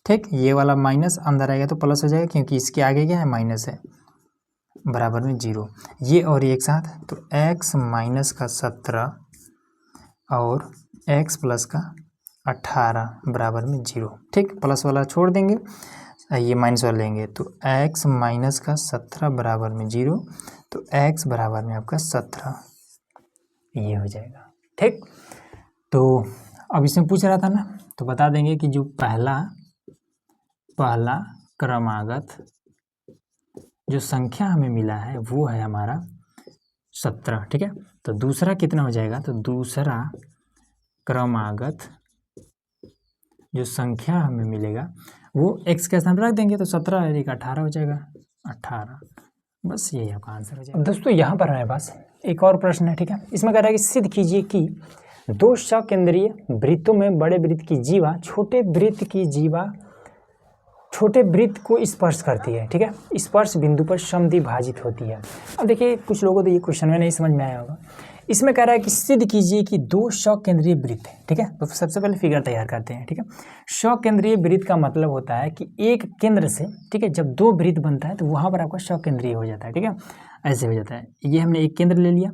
ठीक, ये वाला माइनस अंदर आएगा तो प्लस हो जाएगा, क्योंकि इसके आगे क्या है, माइनस है, बराबर में 0। ये और एक साथ तो x माइनस का 17 और x प्लस का 18 बराबर में 0। ठीक, प्लस वाला छोड़ देंगे, ये माइनस वाला लेंगे तो x माइनस का 17 बराबर में 0, तो x बराबर में आपका 17 ये हो जाएगा। ठीक, तो अब इसमें पूछ रहा था ना, तो बता देंगे कि जो पहला क्रमागत जो संख्या हमें मिला है वो है हमारा 17। ठीक है, तो दूसरा कितना हो जाएगा, तो दूसरा क्रमागत जो संख्या हमें मिलेगा वो x के स्थान पर रख देंगे, तो 17 और 18 हो जाएगा, 18। बस यही आपका आंसर हो जाएगा। अब दोस्तों यहाँ पर हमारे पास एक और प्रश्न है। ठीक है, इसमें कह रहा है कि सिद्ध कीजिए कि 2 सकेंद्रीय वृत्तों में बड़े वृत्त की जीवा छोटे वृत्त को स्पर्श करती है। ठीक है, स्पर्श बिंदु पर समद्विभाजित होती है। अब देखिए कुछ लोगों को तो ये क्वेश्चन में नहीं समझ में आया होगा। इसमें कह रहा है कि सिद्ध कीजिए कि 2 सकेंद्रीय वृत्त है। ठीक है, तो सबसे पहले फिगर तैयार करते हैं। ठीक है, सकेंद्रीय वृत्त का मतलब होता है कि एक केंद्र से, ठीक है, जब 2 वृत्त बनता है तो वहाँ पर आपका सकेंद्रीय हो जाता है। ठीक है, ऐसे हो जाता है, ये हमने एक केंद्र ले लिया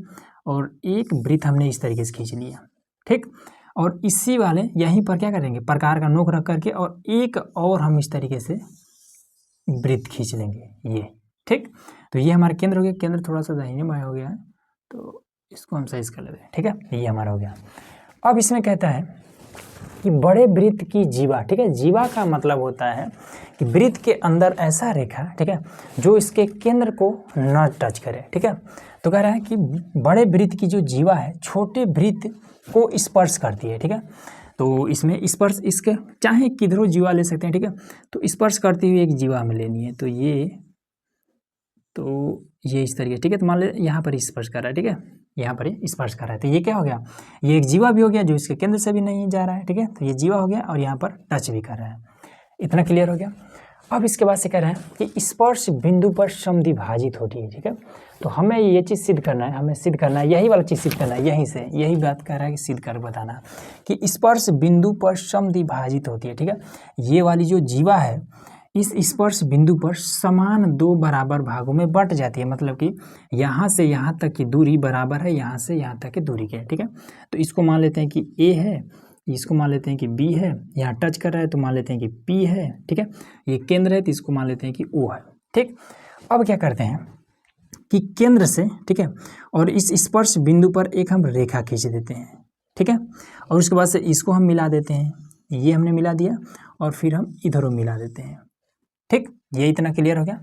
और एक वृत्त हमने इस तरीके से खींच लिया। ठीक, और इसी वाले यहीं पर क्या करेंगे, प्रकार का नोक रख करके और एक और हम इस तरीके से वृत्त खींच लेंगे ये। ठीक, तो ये हमारा केंद्र हो गया, केंद्र थोड़ा सा दाहिने बाएं हो गया है तो इसको हम साइज कर लेते हैं। ठीक है, ये हमारा हो गया। अब इसमें कहता है कि बड़े वृत्त की जीवा, ठीक है, जीवा का मतलब होता है कि वृत्त के अंदर ऐसा रेखा, ठीक है, जो इसके केंद्र को न टच करे। ठीक है, तो कह रहा है कि बड़े वृत्त की जो जीवा है छोटे वृत्त को स्पर्श करती है। ठीक है, तो इसमें स्पर्श इसके चाहे किधरों जीवा ले सकते हैं। ठीक है, तो स्पर्श करती हुई एक जीवा हमें लेनी है, तो ये इस तरीके। ठीक है, तो मान लीजिए यहाँ पर स्पर्श कर रहा है। ठीक है, यहाँ पर ये स्पर्श कर रहा है, तो ये क्या हो गया, ये एक जीवा भी हो गया जो इसके केंद्र से भी नहीं जा रहा है। ठीक है, तो ये जीवा हो गया और यहाँ पर टच भी कर रहा है। इतना क्लियर हो गया। अब इसके बाद से कह रहा है कि स्पर्श बिंदु पर समद्विभाजित होती है। ठीक है, तो हमें ये चीज़ सिद्ध करना है, यही वाला चीज़ सिद्ध करना है, यही बात कह रहा है कि सिद्ध कर बताना कि स्पर्श बिंदु पर समद्विभाजित होती है। ठीक है, ये वाली जो जीवा है इस स्पर्श बिंदु पर समान 2 बराबर भागों में बंट जाती है, मतलब कि यहाँ से यहाँ तक की दूरी बराबर है यहाँ से यहाँ तक की दूरी के। ठीक है, तो इसको मान लेते हैं कि A है, इसको मान लेते हैं कि B है, यहाँ टच कर रहा है तो मान लेते हैं कि P है। ठीक है, ये केंद्र है तो इसको मान लेते हैं कि O है। ठीक, अब क्या करते हैं कि केंद्र से, ठीक है, और इस स्पर्श बिंदु पर एक हम रेखा खींच देते हैं। ठीक है, और उसके बाद से इसको हम मिला देते हैं, ये हमने मिला दिया और फिर हम इधरों मिला देते हैं। ठीक, ये इतना क्लियर हो गया।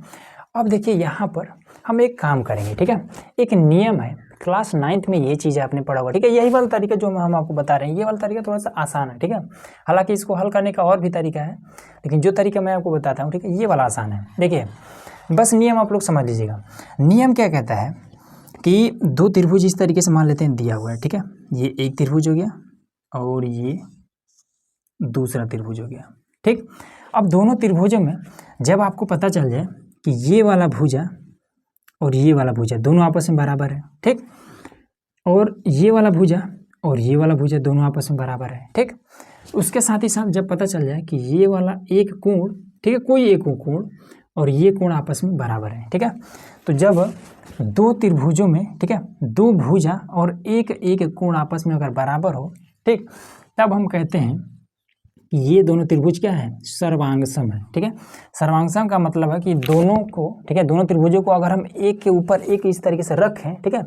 अब देखिए यहाँ पर हम एक काम करेंगे। ठीक है, एक नियम है क्लास 9th में ये चीज़ आपने पढ़ा होगा, ठीक है। यही वाला तरीका जो हम आपको बता रहे हैं, ये वाला तरीका थोड़ा सा आसान है, ठीक है। हालांकि इसको हल करने का और भी तरीका है, लेकिन जो तरीका मैं आपको बताता हूँ, ठीक है, ये वाला आसान है। देखिए बस नियम आप लोग समझ लीजिएगा। नियम क्या कहता है कि दो त्रिभुज इस तरीके से मान लेते हैं, दिया हुआ है, ठीक है। ये एक त्रिभुज हो गया और ये दूसरा त्रिभुज हो गया, ठीक। अब दोनों त्रिभुजों में जब आपको पता चल जाए कि ये वाला भुजा और ये वाला भुजा दोनों आपस में बराबर है, ठीक, और ये वाला भुजा और ये वाला भुजा दोनों आपस में बराबर है, ठीक। उसके साथ ही साथ जब पता चल जाए कि ये वाला एक कोण, ठीक है, कोई एक कोण और ये कोण आपस में बराबर है, ठीक है। तो जब दो त्रिभुजों में, ठीक है, दो भुजा और एक एक कोण आपस में अगर बराबर हो, ठीक, तब हम कहते हैं कि ये दोनों त्रिभुज क्या है, सर्वांगसम है, ठीक है। सर्वांगसम का मतलब है कि दोनों को, ठीक है, दोनों त्रिभुजों को अगर हम एक के ऊपर एक इस तरीके से रखें, ठीक है,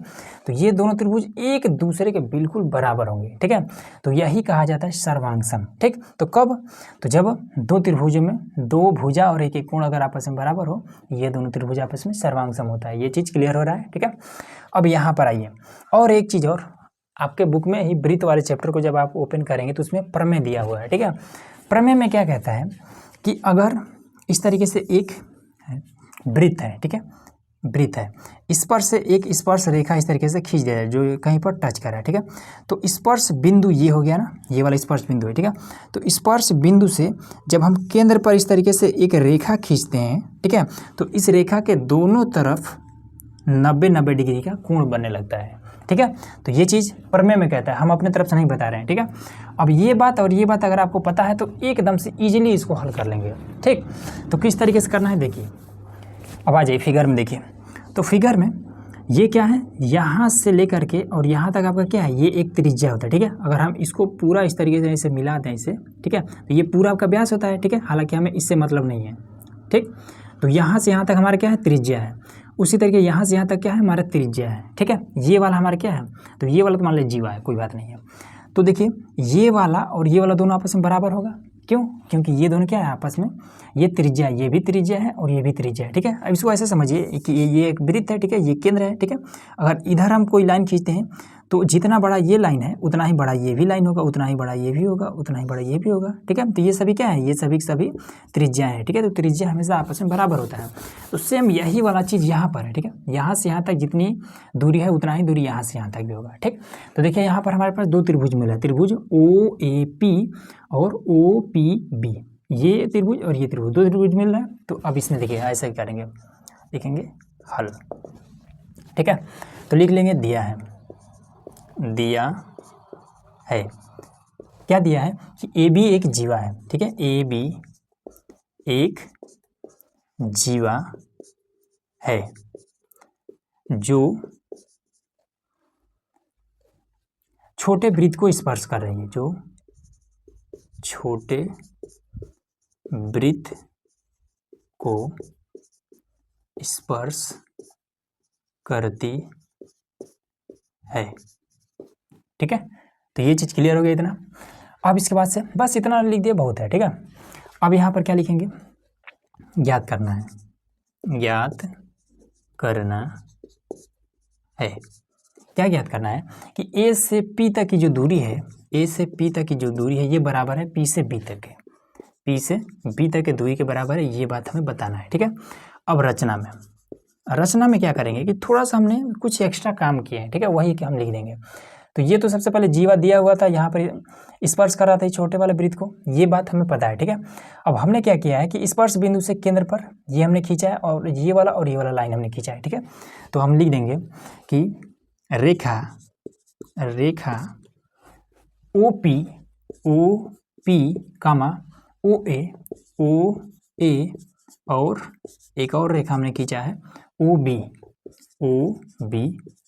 तो ये दोनों त्रिभुज एक दूसरे के बिल्कुल बराबर होंगे, ठीक है। तो यही कहा जाता है सर्वांगसम, ठीक। तो कब, तो जब दो त्रिभुजों में दो भुजा और एक एक कोण अगर आपस में बराबर हो, ये दोनों त्रिभुज आपस में सर्वांगसम होता है। ये चीज़ क्लियर हो रहा है, ठीक है। अब यहाँ पर आइए, और एक चीज़ और, आपके बुक में ही वृत्त वाले चैप्टर को जब आप ओपन करेंगे तो उसमें प्रमेय दिया हुआ है, ठीक है। प्रमेय में क्या कहता है कि अगर इस तरीके से एक वृत्त है, ठीक है, वृत्त है, स्पर्श से एक स्पर्श रेखा इस तरीके से खींच दिया जाए जो कहीं पर टच कर रहा है, ठीक है। तो स्पर्श बिंदु ये हो गया ना, ये वाला स्पर्श बिंदु है, ठीक है। तो स्पर्श बिंदु से जब हम केंद्र पर इस तरीके से एक रेखा खींचते हैं, ठीक है, तो इस रेखा के दोनों तरफ 90 डिग्री का कोण बनने लगता है, ठीक है। तो ये चीज़ प्रमेय में कहता है, हम अपने तरफ से नहीं बता रहे हैं, ठीक है। अब ये बात और ये बात अगर आपको पता है तो एकदम से इजीली इसको हल कर लेंगे, ठीक। तो किस तरीके से करना है देखिए, अब आ जाइए फिगर में। देखिए तो फिगर में ये क्या है, यहाँ से लेकर के और यहाँ तक आपका क्या है, ये एक त्रिज्या होता है, ठीक है। अगर हम इसको पूरा इस तरीके से ऐसे मिला दें इसे, ठीक है, तो ये पूरा आपका व्यास होता है, ठीक है। हालांकि हमें इससे मतलब नहीं है, ठीक। तो यहाँ से यहाँ तक हमारा क्या है, त्रिज्या है। उसी तरीके यहाँ से यहाँ तक क्या है, हमारा त्रिज्या है, ठीक है। ये वाला हमारा क्या है, तो ये वाला तो मान लीजिए जीवा है, कोई बात नहीं है। तो देखिए ये वाला और ये वाला दोनों आपस में बराबर होगा, क्यों, क्योंकि ये दोनों क्या है आपस में, ये त्रिज्या, ये भी त्रिज्या है और ये भी त्रिज्या है, ठीक है। अब इसको ऐसे समझिए कि ये एक वृत्त है, ठीक है, ये केंद्र है, ठीक है। अगर इधर हम कोई लाइन खींचते हैं तो जितना बड़ा ये लाइन है उतना ही बड़ा ये भी लाइन होगा, उतना ही बड़ा ये भी होगा, उतना ही बड़ा ये भी होगा, ठीक है। तो ये सभी क्या है, ये सभी सभी त्रिज्या है, ठीक है। तो त्रिज्या हमेशा आपस में बराबर होता है। तो सेम यही वाला चीज़ यहाँ पर है, ठीक है। यहाँ से यहाँ तक जितनी दूरी है उतना ही दूरी यहाँ से यहाँ तक भी होगा, ठीक। तो देखिए यहाँ पर हमारे पास दो त्रिभुज मिला है, त्रिभुज OAP और OPB, ये त्रिभुज और ये त्रिभुज, दो त्रिभुज मिल रहा है। तो अब इसमें देखिए ऐसा ही करेंगे, लिखेंगे हल, ठीक है। तो लिख लेंगे दिया है, दिया है, क्या दिया है कि AB एक जीवा है, ठीक है। AB एक जीवा है जो छोटे वृत्त को स्पर्श कर रही है, जो छोटे वृत्त को स्पर्श करती है, ठीक है। तो ये चीज़ क्लियर हो गया इतना। अब इसके बाद से बस इतना लिख दिया, बहुत है, ठीक है। अब यहाँ पर क्या लिखेंगे, ज्ञात करना है, ज्ञात करना है। क्या ज्ञात करना है कि A से P तक की जो दूरी है, A से P तक की जो दूरी है ये बराबर है P से B तक के, P से B तक के दूरी के बराबर है, ये बात हमें बताना है, ठीक है। अब रचना में क्या करेंगे कि थोड़ा सा हमने कुछ एक्स्ट्रा काम किए हैं, ठीक है, वही कि हम लिख देंगे। तो ये तो सबसे पहले जीवा दिया हुआ था, यहाँ पर स्पर्श कर रहा था छोटे वाले वृत्त को, ये बात हमें पता है, ठीक है। अब हमने क्या किया है कि स्पर्श बिंदु से केंद्र पर ये हमने खींचा है और ये वाला लाइन हमने खींचा है, ठीक है। तो हम लिख देंगे कि रेखा OP कामा OA और एक और रेखा हमने खींचा है OB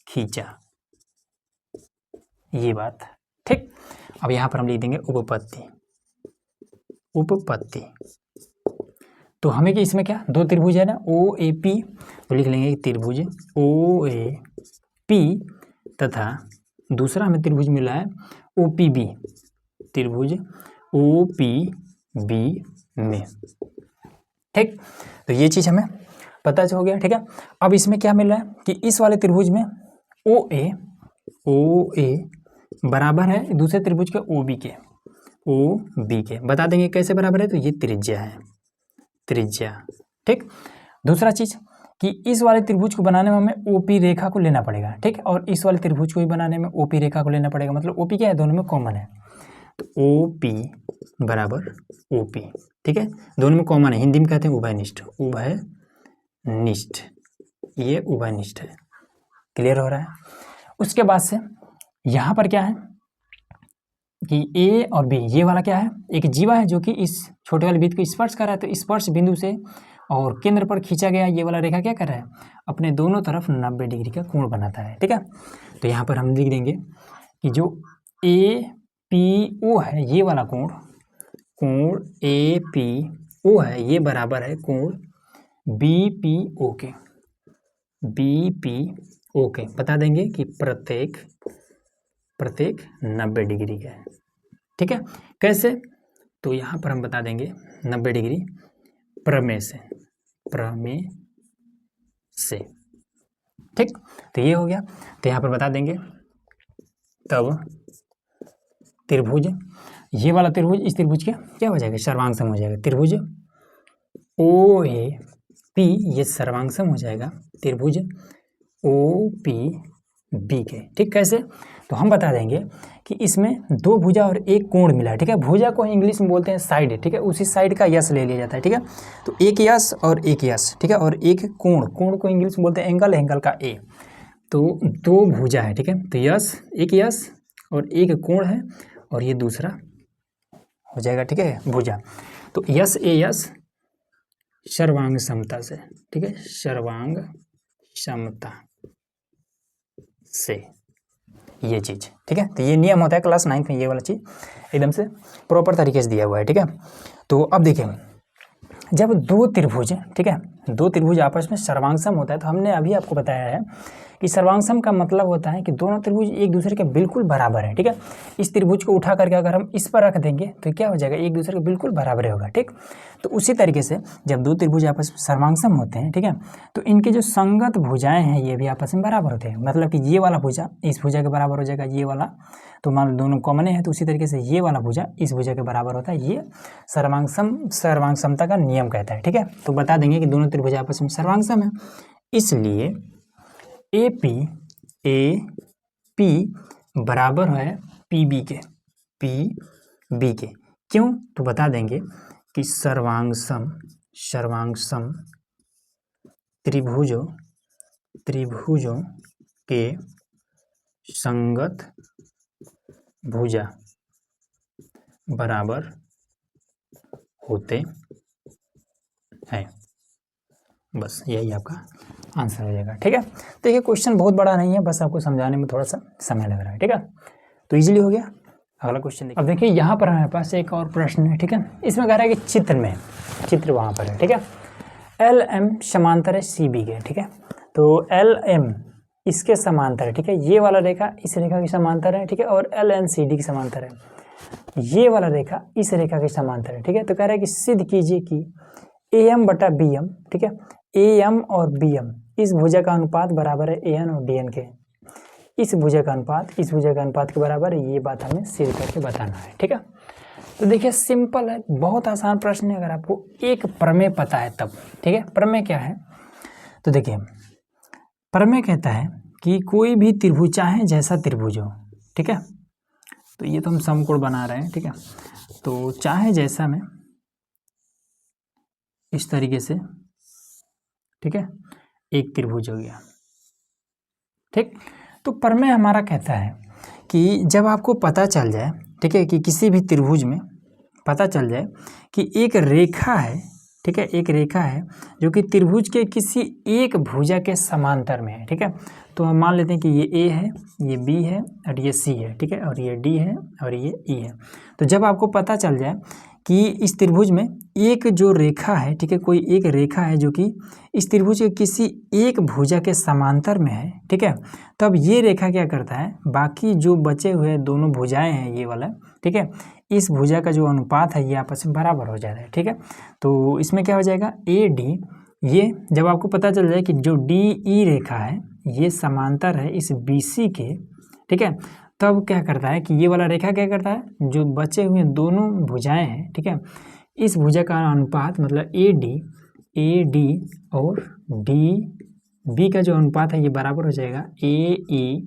खींचा, ये बात, ठीक। अब यहाँ पर हम लिख देंगे उपपत्ति। तो हमें कि इसमें क्या, दो त्रिभुज है ना OAP, तो लिख लेंगे त्रिभुज OAP तथा दूसरा हमें त्रिभुज मिला है OPB, त्रिभुज OPB में, ठीक। तो ये चीज़ हमें पता हो गया, ठीक है। अब इसमें क्या मिल रहा है कि इस वाले त्रिभुज में ओ ए बराबर है दूसरे त्रिभुज के ओ बी के बता देंगे कैसे बराबर है, तो ये त्रिज्या है, त्रिज्या। ठीक, दूसरा चीज कि इस वाले त्रिभुज को बनाने में हमें ओपी रेखा को लेना पड़ेगा। ठीक, और इस वाले त्रिभुज को भी बनाने में ओपी रेखा को लेना पड़ेगा। मतलब ओपी क्या है, दोनों में कॉमन है, तो ओपी बराबर ओपी। ठीक है, दोनों में कॉमन है, हिंदी में कहते हैं उभयनिष्ठ, उभयनिष्ठ, ये उभयनिष्ठ है। क्लियर हो रहा है। उसके बाद से यहाँ पर क्या है कि ए और बी, ये वाला क्या है, एक जीवा है जो कि इस छोटे वाले वृत्त को स्पर्श कर रहा है, तो स्पर्श बिंदु से और केंद्र पर खींचा गया ये वाला रेखा क्या कर रहा है, अपने दोनों तरफ 90 डिग्री का कोण बनाता है। ठीक है, तो यहाँ पर हम लिख देंगे कि जो ए पी ओ है, ये वाला कोण ए पी ओ है, ये बराबर है कोण बी पी ओ के, बता देंगे कि प्रत्येक 90 डिग्री का है। ठीक है, कैसे, तो यहाँ पर हम बता देंगे 90 डिग्री प्रमेय से। ठीक, तो ये हो गया। तो यहाँ पर बता देंगे तब त्रिभुज, ये वाला त्रिभुज इस त्रिभुज के क्या हो जाएगा, सर्वांग हो जाएगा। त्रिभुज ओ ए पी ये सर्वांग हो जाएगा त्रिभुज ओ पी बी के। ठीक, कैसे, तो हम बता देंगे कि इसमें दो भुजा और एक कोण मिला है। ठीक है, भुजा को इंग्लिश में बोलते हैं साइड। ठीक है, उसी साइड का यश ले लिया जाता है। ठीक है, तो एक यश और एक यश, ठीक है, और एक कोण को इंग्लिश में बोलते हैं एंगल, एंगल का ए। तो दो भुजा है। ठीक है, तो यश, एक यश और एक कोण है, और ये दूसरा हो जाएगा। ठीक है, भुजा, तो यश ए यश सर्वांग समता से। ठीक है, सर्वांग समता से ये चीज। ठीक है, तो ये नियम होता है क्लास 9 में, ये वाला चीज एकदम से प्रॉपर तरीके से दिया हुआ है। ठीक है, तो अब देखिए जब दो त्रिभुज, ठीक है, दो त्रिभुज आपस में सर्वांगसम होता है, तो हमने अभी आपको बताया है कि सर्वांगसम का मतलब होता है कि दोनों त्रिभुज एक दूसरे के बिल्कुल बराबर है। ठीक है, इस त्रिभुज को उठा करके अगर हम इस पर रख देंगे तो क्या हो जाएगा, एक दूसरे के बिल्कुल बराबर होगा। ठीक, तो उसी तरीके से जब दो त्रिभुज आपस में सर्वांगसम होते हैं, ठीक है, तो इनके जो संगत भुजाएं हैं ये भी आपस में बराबर होते हैं। मतलब कि ये वाला भुजा इस भुजा के बराबर हो जाएगा, ये वाला, तो मान लो दोनों कॉमन है, तो उसी तरीके से ये वाला भुजा इस भुजा के बराबर होता है। ये सर्वांगसमता का नियम कहता है। ठीक है, तो बता देंगे कि दोनों त्रिभुज आपस में सर्वांगसम है, इसलिए ए पी बराबर है पी बी के। क्यों, तो बता देंगे कि सर्वांगसम त्रिभुजों के संगत भुजा बराबर होते हैं। बस यही आपका आंसर हो जाएगा। ठीक है, तो ये क्वेश्चन बहुत बड़ा नहीं है, बस आपको समझाने में थोड़ा सा समय लग रहा है। ठीक है, तो इजीली हो गया। अगला क्वेश्चन देखिए। अब देखिए यहाँ पर हमारे पास एक और प्रश्न है। ठीक है, इसमें कह रहा है कि चित्र वहाँ पर है। ठीक है, LM समांतर है CB के। ठीक है, तो LM इसके समांतर है। ठीक है, ये वाला रेखा इस रेखा की समांतर है। ठीक है, और LNCD की समांतर है। ये वाला रेखा इस रेखा के समांतर है। ठीक है, तो कह रहा है कि सिद्ध कीजिए कि AM बटा BM, ठीक है, AM और BM इस भुजा का अनुपात बराबर है AN और DN के। इस भुजा का अनुपात इस भुजा का अनुपात के बराबर है, ये बात हमें सिद्ध करके बताना है। ठीक है, तो देखिए सिंपल है, बहुत आसान प्रश्न है अगर आपको एक प्रमेय पता है तब। ठीक है, प्रमेय क्या है, तो देखिए प्रमेय कहता है कि कोई भी त्रिभुज चाहे जैसा त्रिभुज हो। ठीक है, तो ये तो हम समकोण बना रहे हैं। ठीक है, तो चाहे जैसा में इस तरीके से, ठीक है, एक त्रिभुज हो गया। ठीक, तो प्रमेय हमारा कहता है कि जब आपको पता चल जाए, ठीक है, कि किसी भी त्रिभुज में पता चल जाए कि एक रेखा है, ठीक है, एक रेखा है जो कि त्रिभुज के किसी एक भुजा के समांतर में है। ठीक है, तो हम मान लेते हैं कि ये A है, ये B है और ये C है। ठीक है, और ये D है और ये E है। तो जब आपको पता चल जाए कि इस त्रिभुज में एक जो रेखा है, ठीक है, कोई एक रेखा है जो कि इस त्रिभुज के किसी एक भुजा के समांतर में है, ठीक है, तब ये रेखा क्या करता है, बाकी जो बचे हुए दोनों भुजाएं हैं ये वाला, ठीक है, इस भुजा का जो अनुपात है ये आपस में बराबर हो जाता है। ठीक है, तो इसमें क्या हो जाएगा, AD, ये जब आपको पता चल जाए कि जो DE रेखा है, ये समांतर है इस BC के, ठीक है, तब क्या करता है कि ये वाला रेखा क्या करता है, जो बचे हुए दोनों भुजाएं हैं, ठीक है, इस भुजा का अनुपात मतलब AD और DB का जो अनुपात है ये बराबर हो जाएगा AE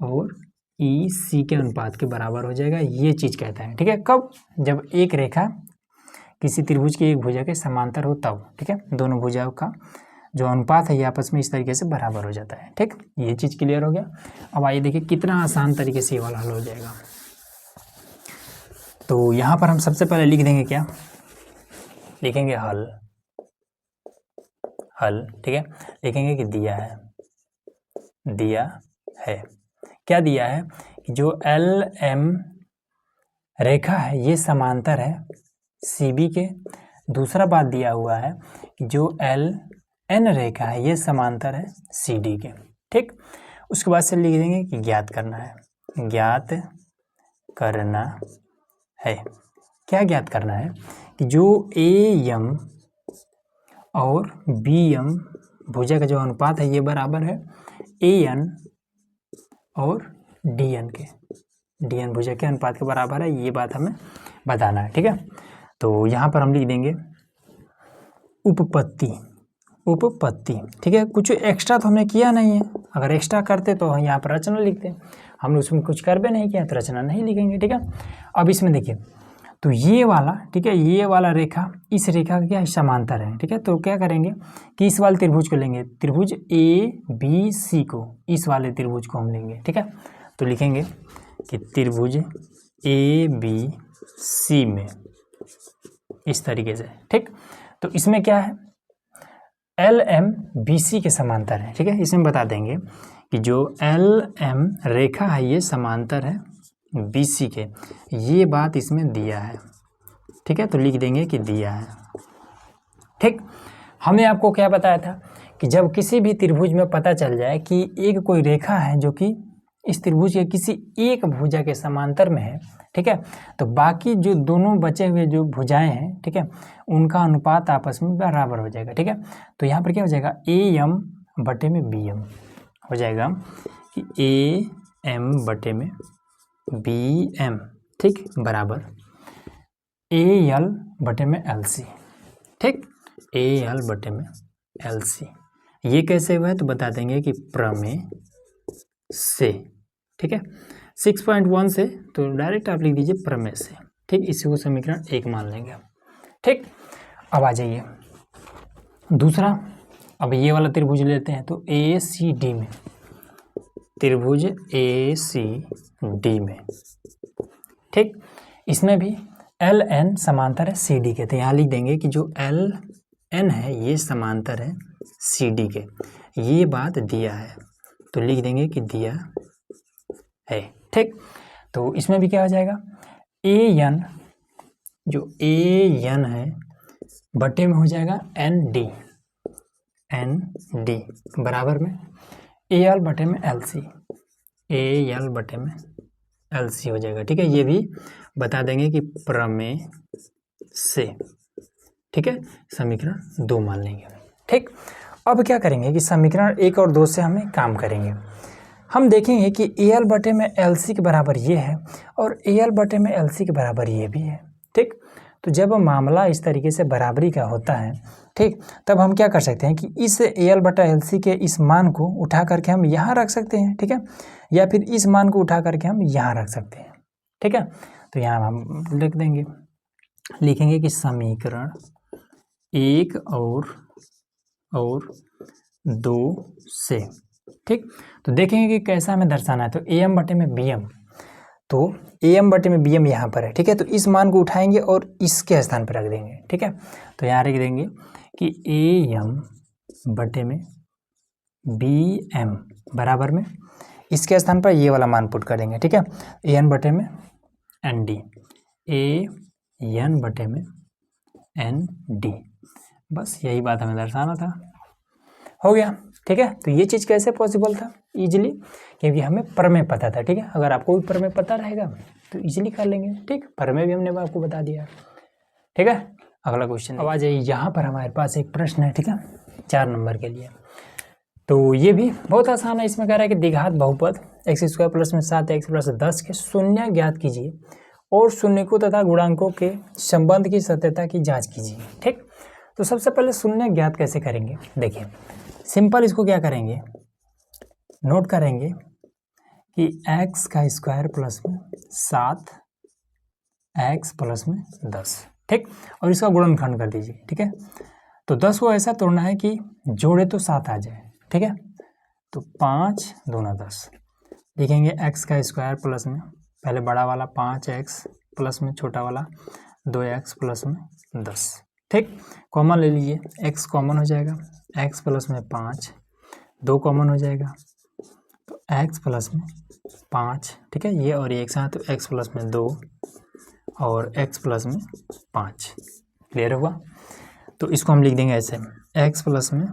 और EC के अनुपात के बराबर हो जाएगा। ये चीज़ कहता है, ठीक है, कब, जब एक रेखा किसी त्रिभुज की एक भुजा के समांतर हो तब, ठीक है, दोनों भुजाओं का जो अनुपात है ये आपस में इस तरीके से बराबर हो जाता है। ठीक, ये चीज़ क्लियर हो गया। अब आइए देखिए कितना आसान तरीके से ये वाला हल हो जाएगा। तो यहाँ पर हम सबसे पहले लिख देंगे, क्या लिखेंगे, हल, ठीक है, लिखेंगे कि दिया है, क्या दिया है कि जो LM रेखा है ये समांतर है CB के। दूसरा बात दिया हुआ है कि जो LN रेखा है ये समांतर है CD के। ठीक, उसके बाद से लिख देंगे कि ज्ञात करना है, क्या ज्ञात करना है कि जो AM और BM भुजा का जो अनुपात है ये बराबर है AN और DN के, DN भुजा के अनुपात के बराबर है, ये बात हमें बताना है। ठीक है, तो यहाँ पर हम लिख देंगे उपपत्ति, ठीक है, कुछ एक्स्ट्रा तो हमने किया नहीं है, अगर एक्स्ट्रा करते तो यहाँ पर रचना लिखते, हमने उसमें कुछ कर भी नहीं किया तो रचना नहीं लिखेंगे। ठीक है, अब इसमें देखिए, तो ये वाला, ठीक है, ये वाला रेखा इस रेखा का क्या समांतर है। ठीक है, तो क्या करेंगे कि इस वाले त्रिभुज को लेंगे, त्रिभुज ABC को, इस वाले त्रिभुज को हम लेंगे। ठीक है, तो लिखेंगे कि त्रिभुज ABC में इस तरीके से। ठीक, तो इसमें क्या है, LM BC के समांतर है। ठीक है, इसमें बता देंगे कि जो LM रेखा है ये समांतर है BC के, ये बात इसमें दिया है। ठीक है, तो लिख देंगे कि दिया है। ठीक, हमने आपको क्या बताया था कि जब किसी भी त्रिभुज में पता चल जाए कि एक कोई रेखा है जो कि इस त्रिभुज के किसी एक भुजा के समांतर में है, ठीक है, तो बाकी जो दोनों बचे हुए जो भुजाएं हैं, ठीक है, उनका अनुपात आपस में बराबर हो जाएगा। ठीक है, तो यहाँ पर क्या हो जाएगा, AM बटे में BM हो जाएगा कि AM बटे में BM, ठीक, बराबर AL बटे में LC। ठीक, AL बटे में LC, ये कैसे हुआ है तो बता देंगे कि प्रमेय से। ठीक है, 6.1 से, तो डायरेक्ट आप लिख दीजिए प्रमेय से। ठीक, इसी को समीकरण 1 मान लेंगे। ठीक, अब आ जाइए दूसरा, अब ये वाला त्रिभुज लेते हैं, तो ACD में, त्रिभुज ACD में, ठीक, इसमें भी LN समांतर है CD के, तो यहाँ लिख देंगे कि जो LN है ये समांतर है CD के, ये बात दिया है, तो लिख देंगे कि दिया है। ठीक, तो इसमें भी क्या हो जाएगा, AN, जो AN है बटे में हो जाएगा ND बराबर में AL बटे में LC, AL बटे में LC हो जाएगा। ठीक है, ये भी बता देंगे कि प्रमेय से। ठीक है, समीकरण 2 मान लेंगे। ठीक, अब क्या करेंगे कि समीकरण 1 और 2 से हमें काम करेंगे। हम देखेंगे कि AL बटे में LC के बराबर ये है और AL बटे में LC के बराबर ये भी है। ठीक, तो जब मामला इस तरीके से बराबरी का होता है, ठीक, तब हम क्या कर सकते हैं कि इस AL बटा LC के इस मान को उठा करके हम यहाँ रख सकते हैं। ठीक है, या फिर इस मान को उठा करके हम यहाँ रख सकते हैं। ठीक है, तो यहाँ हम लिख देंगे, लिखेंगे कि समीकरण 1 और 2 से। ठीक, तो देखेंगे कि कैसा हमें दर्शाना है, तो AM बटे में BM, तो AM बटे में BM यहाँ पर है। ठीक है, तो इस मान को उठाएंगे और इसके स्थान पर रख देंगे। ठीक है, तो यहाँ रख देंगे कि AM बटे में BM बराबर में इसके स्थान पर ये वाला मान पुट करेंगे। ठीक है, AN बटे में ND, AN बटे में ND, बस यही बात हमें दर्शाना था, हो गया। ठीक है, तो ये चीज़ कैसे पॉसिबल था, इजीली, क्योंकि हमें प्रमेय पता था। ठीक है, अगर आपको भी प्रमेय पता रहेगा तो इजीली कर लेंगे। ठीक, प्रमेय भी हमने आपको बता दिया। ठीक है, अगला क्वेश्चन। अब आ जाइए, यहाँ पर हमारे पास एक प्रश्न है। ठीक है, 4 नंबर के लिए, तो ये भी बहुत आसान है। इसमें कह रहा है कि द्विघात बहुपद x² प्लस में 7x प्लस 10 के शून्य ज्ञात कीजिए और शून्यकों तथा गुणांकों के संबंध की सत्यता की जांच कीजिए। ठीक, तो सबसे पहले शून्य ज्ञात कैसे करेंगे, देखिए सिंपल इसको क्या करेंगे, नोट करेंगे कि x² प्लस में 7x प्लस में 10, ठीक, और इसका गुणनखंड कर दीजिए। ठीक है, तो 10 को ऐसा तोड़ना है कि जोड़े तो 7 आ जाए। ठीक है, तो 5 दूना 10 लिखेंगे x² प्लस में पहले बड़ा वाला 5x प्लस में छोटा वाला 2x प्लस में 10। ठीक, कॉमन ले लीजिए, x कॉमन हो जाएगा, x प्लस में 5, 2 कॉमन हो जाएगा तो x प्लस में 5। ठीक है, ये और ये एक साथ, तो x प्लस में 2 और x प्लस में 5। क्लियर हुआ? तो इसको हम लिख देंगे ऐसे, x प्लस में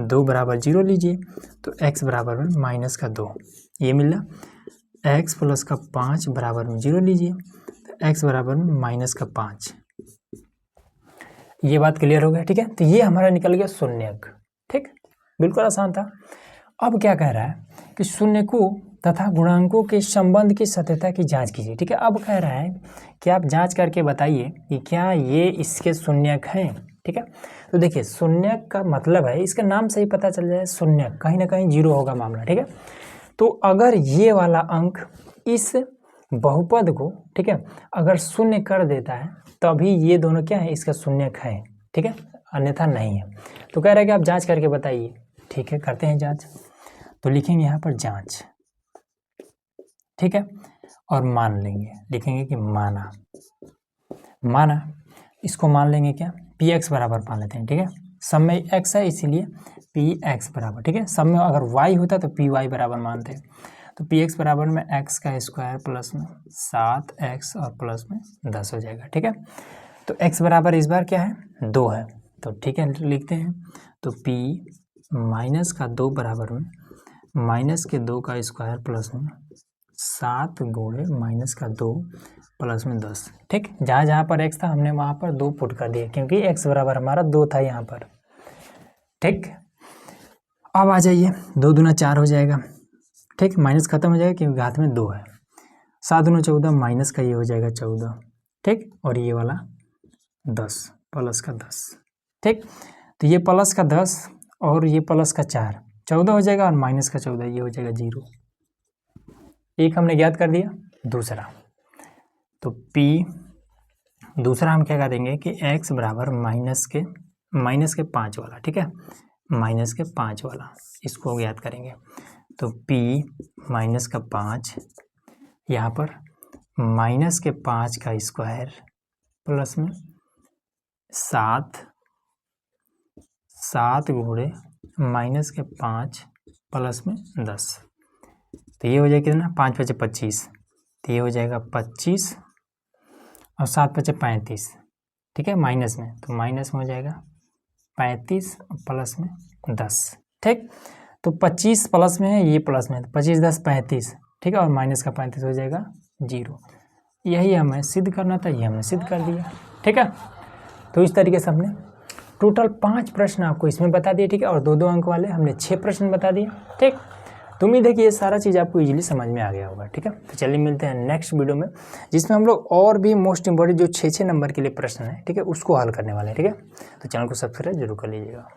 2 बराबर 0 लीजिए तो x बराबर में माइनस का 2, ये मिला। x प्लस का 5 बराबर में 0 लीजिए तो x बराबर में माइनस का 5। ये बात क्लियर हो गया? ठीक है, तो ये हमारा निकल गया शून्यक। ठीक, बिल्कुल आसान था। अब क्या कह रहा है कि शून्यकों तथा गुणांकों के संबंध की सत्यता की जांच कीजिए। ठीक है, अब कह रहा है कि आप जांच करके बताइए कि क्या ये इसके शून्यक हैं। ठीक है, तो देखिए शून्यक का मतलब है, इसका नाम से ही पता चल जाए, शून्यक कहीं ना कहीं 0 होगा मामला। ठीक है, तो अगर ये वाला अंक इस बहुपद को, ठीक है, अगर शून्य कर देता है तभी ये दोनों क्या है, इसका शून्यक है। ठीक है, अन्यथा नहीं है। तो कह रहा है कि आप जांच करके बताइए। ठीक है, करते हैं जांच। तो लिखेंगे यहाँ पर जांच, ठीक है, और मान लेंगे, लिखेंगे कि माना, माना, इसको मान लेंगे क्या, px बराबर मान लेते हैं। ठीक है, सब में x है इसीलिए px बराबर, ठीक है, सब में अगर y होता तो py बराबर मानते हैं। तो px बराबर में x² प्लस में 7x और प्लस में 10 हो जाएगा। ठीक है, तो x बराबर इस बार क्या है, 2 है, तो ठीक है लिखते हैं। तो p माइनस का 2 बराबर में माइनस के 2 का स्क्वायर प्लस में 7 गुणे माइनस का 2 प्लस में 10। ठीक, जहाँ जहाँ पर x था हमने वहाँ पर 2 पुट कर दिया क्योंकि x बराबर हमारा 2 था यहाँ पर। ठीक, अब आ जाइए, 2 दूना 4 हो जाएगा। ठीक, माइनस खत्म हो जाएगा क्योंकि घात में 2 है। 7 दूना 14, माइनस का ये हो जाएगा 14। ठीक, और ये वाला 10 प्लस का 10। ठीक, तो ये प्लस का 10 और ये प्लस का 4, 14 हो जाएगा, और माइनस का 14 ये हो जाएगा 0। एक हमने ज्ञात कर दिया। दूसरा, तो p दूसरा हम क्या कर देंगे कि x बराबर माइनस के 5 वाला। ठीक है, माइनस के 5 वाला इसको ज्ञात करेंगे। तो p माइनस का 5, यहाँ पर माइनस के 5 का स्क्वायर प्लस में 7 गुणे माइनस के 5 प्लस में 10, तो ये हो जाएगा कितना, 5 × 5 = 25, तो ये हो जाएगा 25 और 7 × 5 = 35। ठीक है, माइनस में, तो माइनस में हो जाएगा 35 और प्लस में 10। ठीक, तो 25 प्लस में है, ये प्लस में है, तो 25 × 10 = 35। ठीक है, और माइनस का 35 हो जाएगा 0। यही हमें सिद्ध करना था, ये हमने सिद्ध कर दिया। ठीक है, तो इस तरीके से हमने टोटल 5 प्रश्न आपको इसमें बता दिए। ठीक है, और 2-2 अंक वाले हमने 6 प्रश्न बता दिए। ठीक, तो उम्मीद है कि ये सारा चीज़ आपको इजीली समझ में आ गया होगा। ठीक है, तो चलिए मिलते हैं नेक्स्ट वीडियो में, जिसमें हम लोग और भी मोस्ट इंपॉर्टेंट जो 6 नंबर के लिए प्रश्न है, ठीक है, उसको हल करने वाले हैं। ठीक है, तो चैनल को सब्सक्राइब जरूर कर लीजिएगा।